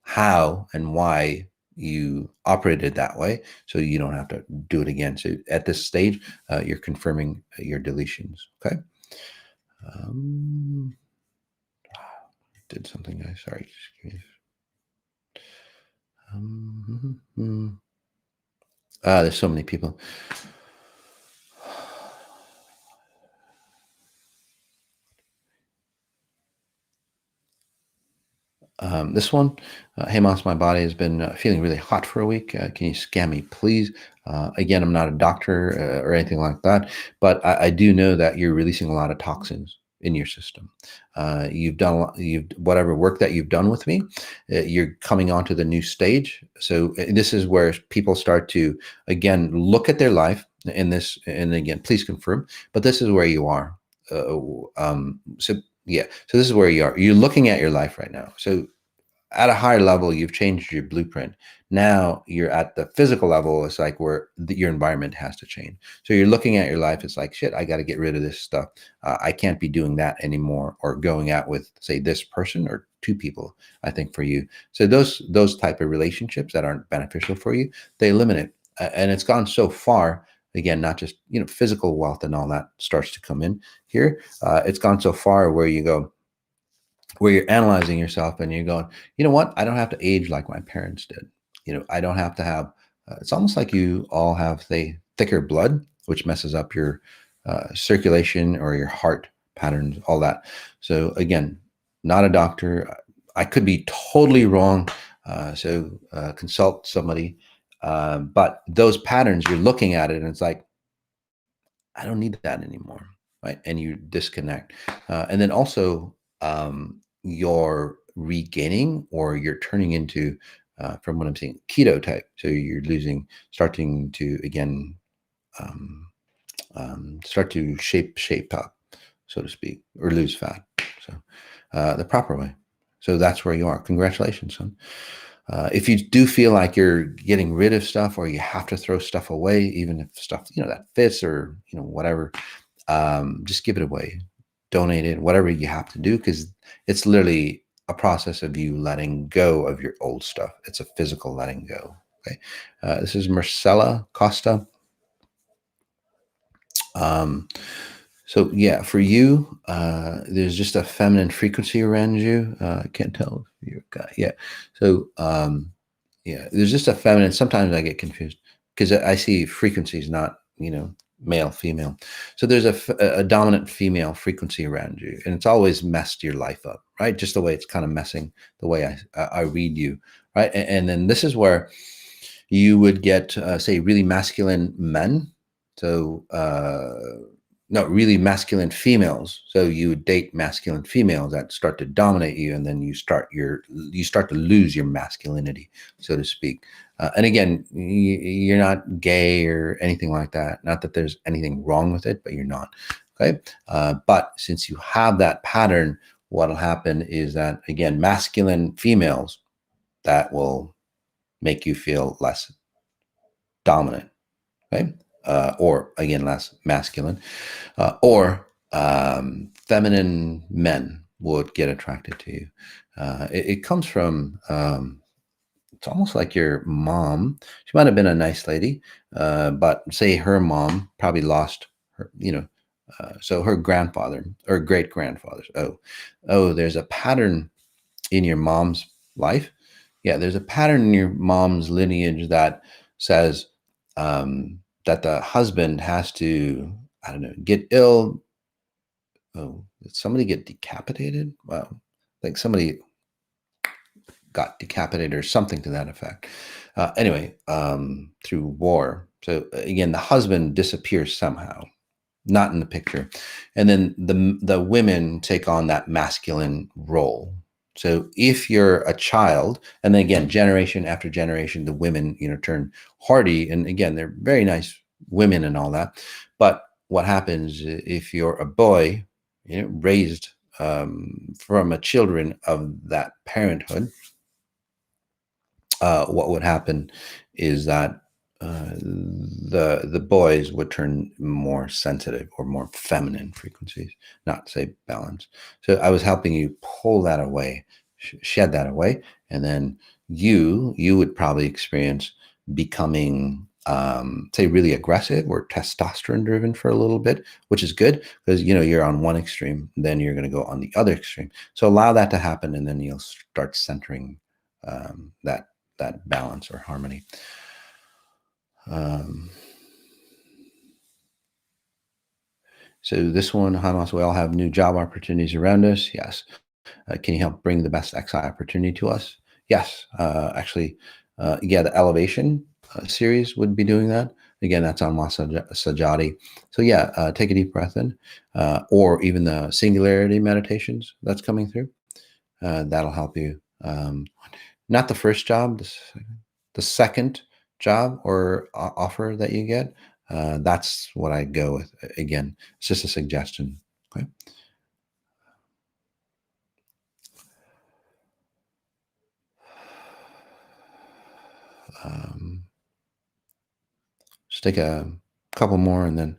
Speaker 1: how and why you operated that way, so you don't have to do it again. So at this stage, you're confirming your deletions. Okay. Um, did something, guys. Sorry. There's so many people. This one, hey Moss, my body has been feeling really hot for a week. Can you scan me, please? Again, I'm not a doctor or anything like that, but I do know that you're releasing a lot of toxins in your system. You've done you've whatever work that you've done with me. You're coming onto the new stage. So this is where people start to again look at their life in this, and again, please confirm. But this is where you are. So yeah, so this is where you are. You're looking at your life right now. So at a higher level, you've changed your blueprint. Now you're at the physical level. It's like where your environment has to change. So you're looking at your life. It's like, shit, I got to get rid of this stuff. I can't be doing that anymore, or going out with, say, this person or two people. I think for you. So those type of relationships that aren't beneficial for you, they eliminate. And it's gone so far. Again, not just physical wealth and all that starts to come in here. It's gone so far where you go, where you're analyzing yourself and you're going, you know what? I don't have to age like my parents did. I don't have to have, it's almost like you all have the thicker blood, which messes up your circulation or your heart patterns, all that. So again, not a doctor. I could be totally wrong. So consult somebody. But those patterns, you're looking at it and it's like, I don't need that anymore, right? And you disconnect. And then also, you're regaining, or you're turning into, from what I'm seeing, keto type. So you're starting to, again, um, start to shape up, so to speak, or lose fat. So the proper way. So that's where you are. Congratulations, son. If you do feel like you're getting rid of stuff, or you have to throw stuff away, even if stuff that fits, or whatever, just give it away, donate it, whatever you have to do, because it's literally a process of you letting go of your old stuff. It's a physical letting go. Okay, this is Marcella Costa. So yeah, for you, there's just a feminine frequency around you. I can't tell if you're a guy. Yeah. So yeah, there's just a feminine. Sometimes I get confused because I see frequencies, not male, female. So there's a dominant female frequency around you, and it's always messed your life up, right? Just the way it's kind of messing the way I read you, right? And then this is where you would get, say, really masculine men. So no, really masculine females. So you would date masculine females that start to dominate you, and then you start to lose your masculinity, so to speak. And again, you're not gay or anything like that. Not that there's anything wrong with it, but you're not. Okay. But since you have that pattern, what'll happen is that, again, masculine females, that will make you feel less dominant. Okay. Or again, less masculine, or feminine men would get attracted to you. It comes from, it's almost like your mom. She might have been a nice lady, but say her mom probably lost her, so her grandfather or great grandfathers. There's a pattern in your mom's life. Yeah, there's a pattern in your mom's lineage that says, that the husband has to, I don't know, get ill. Did somebody get decapitated? Wow. Like somebody got decapitated or something to that effect. Anyway, through war. So again, the husband disappears somehow, not in the picture. And then the women take on that masculine role. So if you're a child, and then again, generation after generation, the women, turn hardy. And again, they're very nice women and all that. But what happens if you're a boy, raised from a children of that parenthood, what would happen is that the boys would turn more sensitive or more feminine frequencies, not say balance. So I was helping you pull that away, shed that away, and then you would probably experience becoming say really aggressive or testosterone driven for a little bit, which is good because you're on one extreme, then you're going to go on the other extreme. So allow that to happen, and then you'll start centering that balance or harmony. Um, so this one, Hamas, we all have new job opportunities around us. Yes. Can you help bring the best XI opportunity to us? Yes. Actually, yeah, the Elevation series would be doing that. Again, that's on Sajady. So yeah, take a deep breath in, or even the singularity meditations that's coming through. That'll help you. Not the first job, the second job or offer that you get. That's what I go with. Again, it's just a suggestion. Okay. Just take a couple more, and then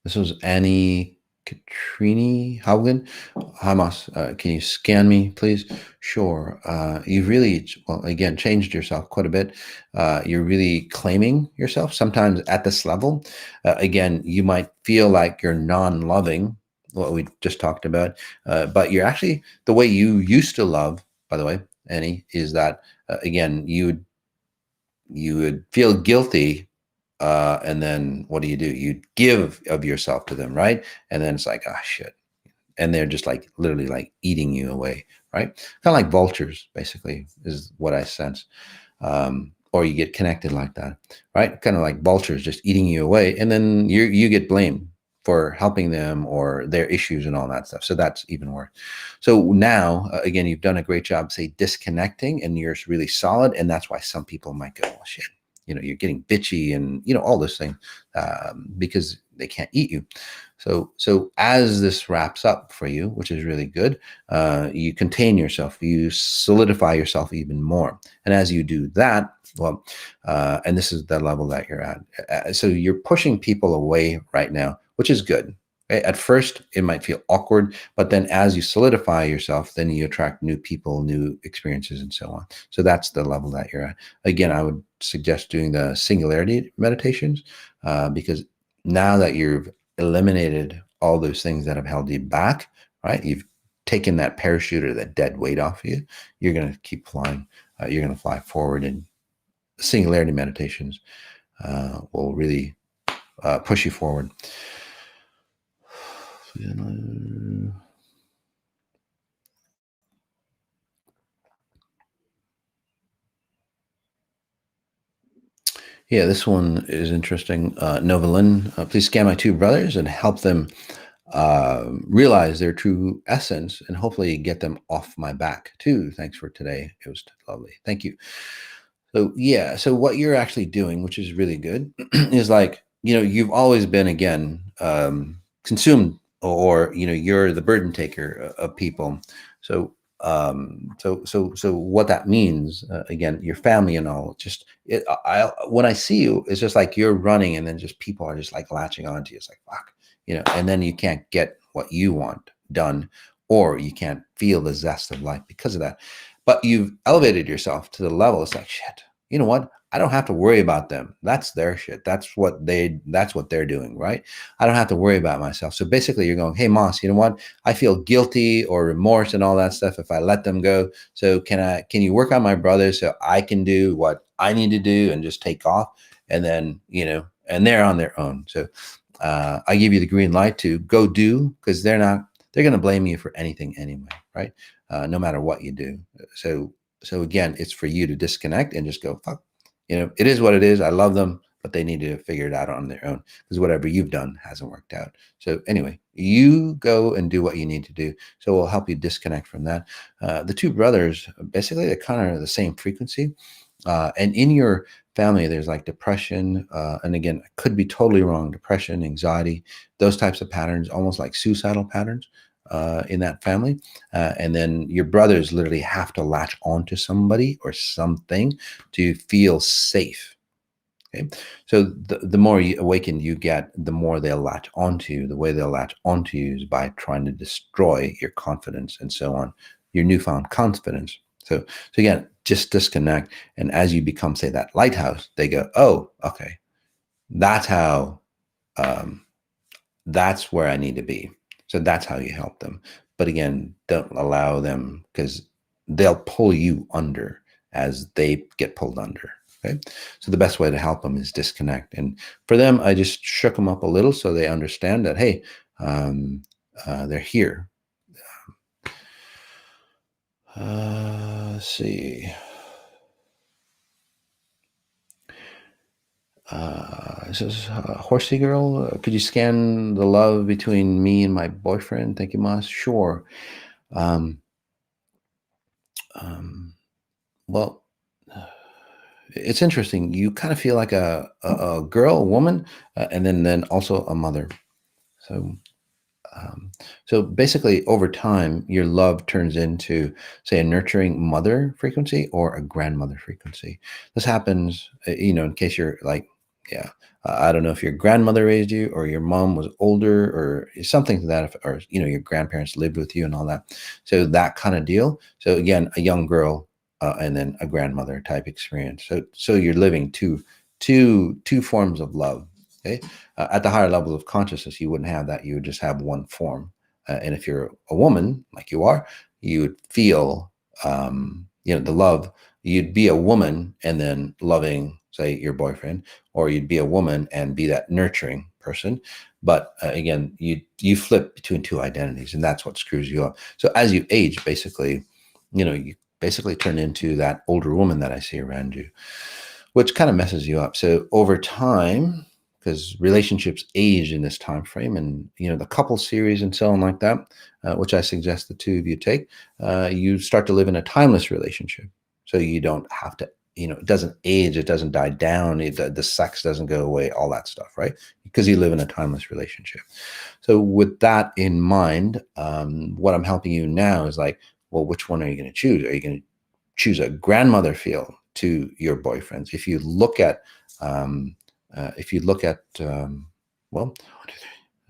Speaker 1: this was Annie Katrini Haugen. Hamas, can you scan me, please? Sure. You've really, well, again, changed yourself quite a bit. You're really claiming yourself. Sometimes at this level, again, you might feel like you're non-loving, what we just talked about, but you're actually, the way you used to love, by the way, Annie, is that, again, you would feel guilty, and then what do? You give of yourself to them, right? And then it's like, ah, shit, and they're just like literally like eating you away, right? Kind of like vultures, basically, is what I sense. Or you get connected like that, right? Kind of like vultures just eating you away, and then you get blamed for helping them or their issues and all that stuff. So that's even worse. So now, again, you've done a great job, say, disconnecting, and you're really solid. And that's why some people might go, oh, shit, you're getting bitchy and, all those things, because they can't eat you. So as this wraps up for you, which is really good, you contain yourself, you solidify yourself even more. And as you do that, well, and this is the level that you're at. So you're pushing people away right now, which is good. Okay? At first, it might feel awkward, but then as you solidify yourself, then you attract new people, new experiences, and so on. So that's the level that you're at. Again, I would suggest doing the singularity meditations, because now that you've eliminated all those things that have held you back, right? You've taken that parachute or that dead weight off you. You're going to keep flying. You're going to fly forward, and singularity meditations will really push you forward. Yeah, this one is interesting. Novalin, please scan my two brothers and help them realize their true essence, and hopefully get them off my back too. Thanks for today. It was lovely. Thank you. So yeah, so what you're actually doing, which is really good, is like, you've always been, again, consumed, or you're the burden taker of people. So what that means, again, your family and all, just when I see you, it's just like you're running, and then just people are just like latching onto you. It's like, fuck, and then you can't get what you want done, or you can't feel the zest of life because of that. But you've elevated yourself to the level. It's like, shit, you know what? I don't have to worry about them. That's their shit. That's what they're doing, right? I don't have to worry about myself. So basically you're going, hey, Moss, you know what? I feel guilty or remorse and all that stuff if I let them go. So can you work on my brother so I can do what I need to do and just take off? And then, and they're on their own. So I give you the green light to go do, because they're going to blame you for anything anyway, right? No matter what you do. So again, it's for you to disconnect and just go, fuck, it is what it is. I love them, but they need to figure it out on their own, because whatever you've done hasn't worked out. So anyway, you go and do what you need to do. So we'll help you disconnect from that. The two brothers, basically, they're kind of the same frequency. And in your family, there's like depression, and again, I could be totally wrong, depression, anxiety, those types of patterns, almost like suicidal patterns in that family. And then your brothers literally have to latch onto somebody or something to feel safe. Okay. So the more awakened you get, the more they'll latch onto you. The way they'll latch onto you is by trying to destroy your confidence and so on, your newfound confidence. So again, just disconnect. And as you become, say, that lighthouse, they go, oh, okay, that's how, that's where I need to be. So that's how you help them. But again, don't allow them, because they'll pull you under as they get pulled under. Okay. So the best way to help them is disconnect. And for them, I just shook them up a little so they understand that, hey, they're here. Let's see. This is Horsey Girl. Could you scan the love between me and my boyfriend? Thank you, Mas. Sure. Um, well, it's interesting. You kind of feel like a girl, a woman, and then also a mother. So so basically, over time, your love turns into, say, a nurturing mother frequency or a grandmother frequency. This happens, in case you're like, yeah, I don't know if your grandmother raised you or your mom was older or something to that, or your grandparents lived with you and all that. So that kind of deal. So again, a young girl and then a grandmother type experience. So you're living two forms of love. Okay. At the higher levels of consciousness, you wouldn't have that. You would just have one form. And if you're a woman, like you are, you would feel, the love. You'd be a woman and then loving, say, your boyfriend, or you'd be a woman and be that nurturing person. But again, you flip between two identities, and that's what screws you up. So as you age, basically, you basically turn into that older woman that I see around you, which kind of messes you up. So over time, because relationships age in this time frame, and the couple series and so on like that, which I suggest the two of you take, you start to live in a timeless relationship. So you don't have to, it doesn't age, it doesn't die down, the sex doesn't go away, all that stuff, right? Because you live in a timeless relationship. So with that in mind, what I'm helping you now is like, well, which one are you going to choose? Are you going to choose a grandmother feel to your boyfriends? If you look at well,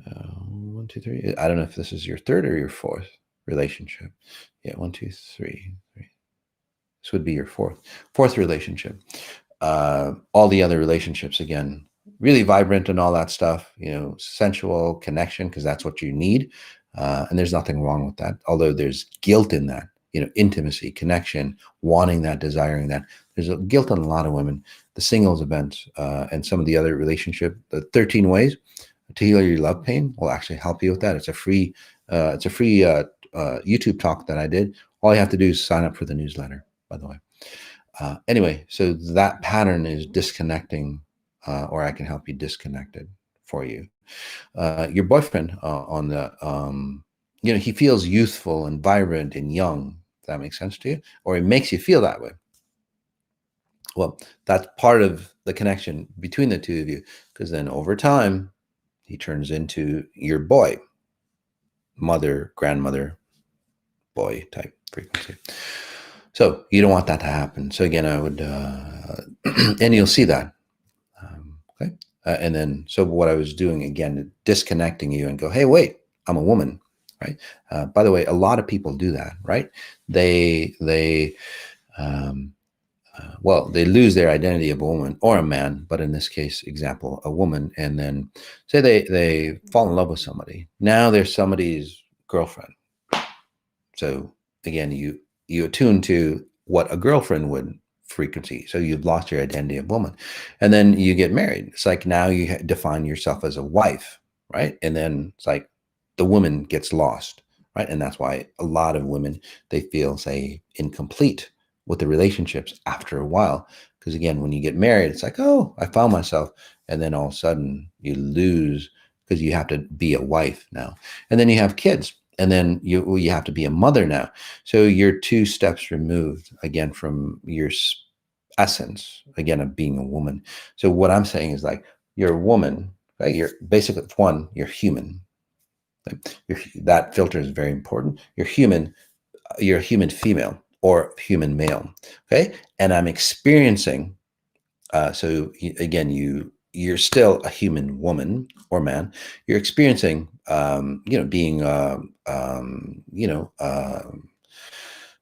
Speaker 1: 1, 2, 3. I don't know if this is your third or your fourth relationship. Yeah, 1, 2, 3. This would be your fourth relationship. All the other relationships, again, really vibrant and all that stuff, sensual connection, because that's what you need. And there's nothing wrong with that. Although there's guilt in that, intimacy, connection, wanting that, desiring that. There's a guilt on a lot of women. The singles event and some of the other relationship, the 13 ways to heal your love pain will actually help you with that. It's a free YouTube talk that I did. All you have to do is sign up for the newsletter, by the way. Anyway, so that pattern is disconnecting, or I can help you disconnect it for you. Your boyfriend on the, he feels youthful and vibrant and young. Does that make sense to you? Or it makes you feel that way. Well, that's part of the connection between the two of you, because then over time, he turns into your boy, mother, grandmother, boy type frequency. So you don't want that to happen. So again, I would, and you'll see that. Okay. And then, so what I was doing, again, disconnecting you and go, hey, wait, I'm a woman, right? By the way, a lot of people do that, right? They lose their identity of a woman or a man, but in this case, example, a woman, and then say they fall in love with somebody. Now they're somebody's girlfriend. So again, you attune to what a girlfriend would frequency. So you've lost your identity of woman, and then you get married. It's like now you define yourself as a wife, right? And then it's like the woman gets lost, right? And that's why a lot of women, they feel, say, incomplete with the relationships after a while. Because again, when you get married, it's like, oh, I found myself. And then all of a sudden you lose, because you have to be a wife now. And then you have kids. And then you have to be a mother now. So you're 2 steps removed, again, from your essence, again, of being a woman. So what I'm saying is, like, you're a woman, right? You're basically, one, you're human. That filter is very important. You're a human female or human male. Okay. And I'm experiencing, again, you're still a human woman or man. You're experiencing, being,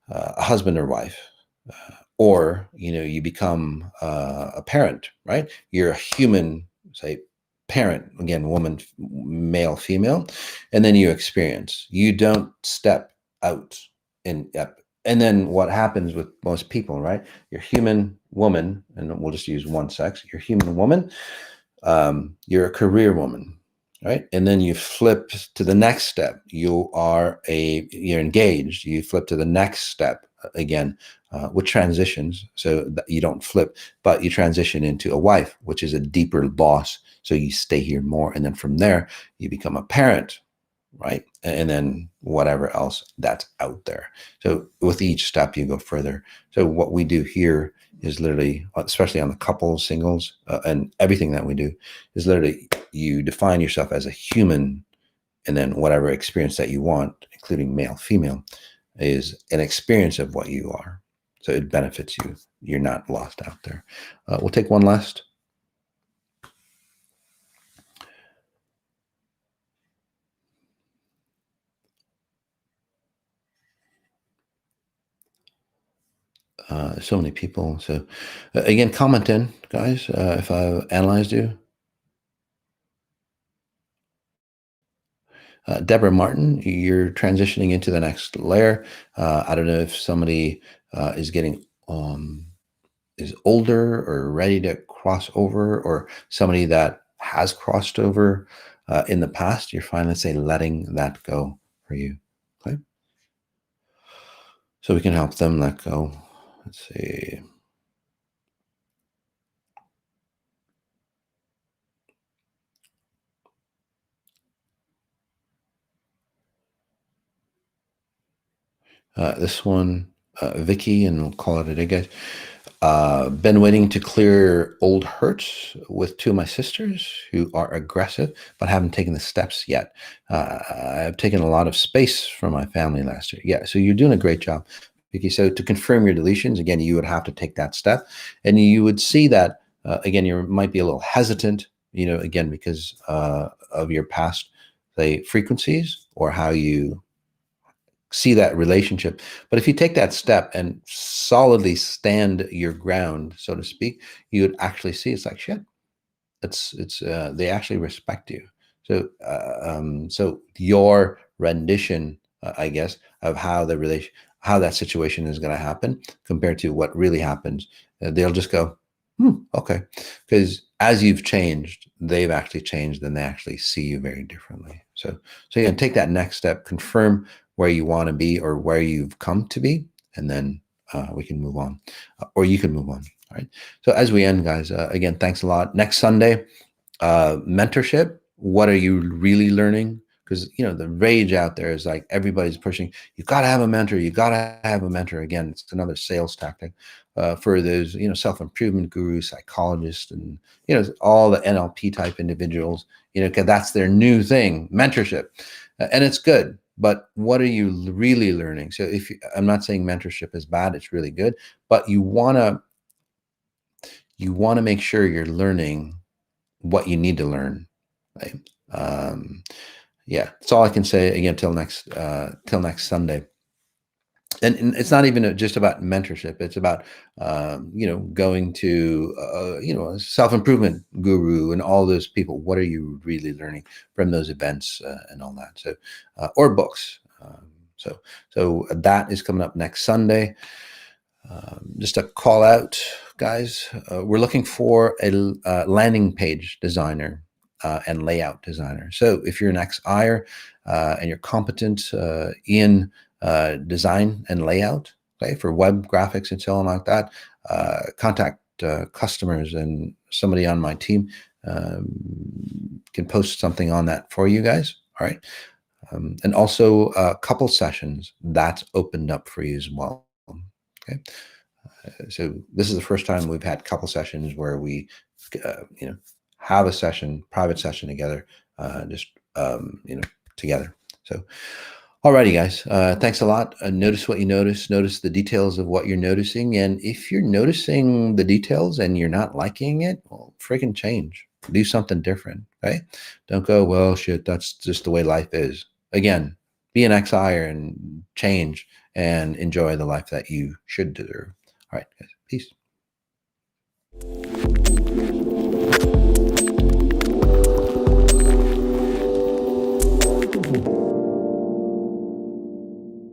Speaker 1: a husband or wife, or you become a parent, right? You're a human, say, parent, again, woman, male, female, and then you experience. You don't step out and up. And then what happens with most people, right? You're human woman, and we'll just use one sex. You're human woman. You're a career woman, right? And then you flip to the next step. You're engaged. You flip to the next step again, with transitions. So that you don't flip, but you transition into a wife, which is a deeper loss. So you stay here more, and then from there you become a parent, right? And then whatever else that's out there. So with each step, you go further. So what we do here is literally, especially on the couples, singles, and everything that we do, is literally you define yourself as a human, and then whatever experience that you want, including male, female, is an experience of what you are. So it benefits you. You're not lost out there. We'll take one last. So many people. So again, comment in, guys, if I analyzed you. Deborah Martin, you're transitioning into the next layer. I don't know if somebody is getting is older or ready to cross over, or somebody that has crossed over in the past. You're finally, say, letting that go for you. Okay, so we can help them let go. Let's see. This one, Vicky, and we'll call it a day, guys. Been waiting to clear old hurts with two of my sisters who are aggressive, but haven't taken the steps yet. I've taken a lot of space from my family last year. Yeah, so you're doing a great job, Vicky. So to confirm your deletions, again, you would have to take that step, and you would see that again. You might be a little hesitant, again, because of your past, say, frequencies or how you see that relationship. But if you take that step and solidly stand your ground, so to speak, you would actually see it's like, shit, it's they actually respect you. So your rendition, I guess, of how that situation is going to happen compared to what really happens, they'll just go, okay, because as you've changed, they've actually changed, and they actually see you very differently. So yeah, take that next step, confirm where you want to be or where you've come to be, and then we can move on, or you can move on. All right. So as we end, guys, again, thanks a lot. Next Sunday, mentorship. What are you really learning? Because the rage out there is like everybody's pushing. You got to have a mentor. You got to have a mentor. Again, it's another sales tactic for those self-improvement gurus, psychologists, and all the NLP type individuals. Because that's their new thing, mentorship, and it's good. But what are you really learning? So I'm not saying mentorship is bad; it's really good. But you wanna make sure you're learning what you need to learn, right? Yeah, that's all I can say. Again, till next Sunday. And it's not even just about mentorship. It's about going to a self-improvement guru and all those people. What are you really learning from those events and all that? So or books. So that is coming up next Sunday. Just a call out, guys. We're looking for a landing page designer and layout designer. So if you're an ex-IR and you're competent in design and layout, okay, for web graphics and so on like that, contact customers, and somebody on my team can post something on that for you guys. All right. And also a couple sessions that's opened up for you as well. Okay. So this is the first time we've had couple sessions where we, have a private session together, just together. So, alrighty, guys. Thanks a lot. Notice what you notice. Notice the details of what you're noticing, and if you're noticing the details and you're not liking it, well, freaking change. Do something different. Okay. Don't go, well, shit. That's just the way life is. Again, be an XI and change and enjoy the life that you should deserve. All right, guys. Peace.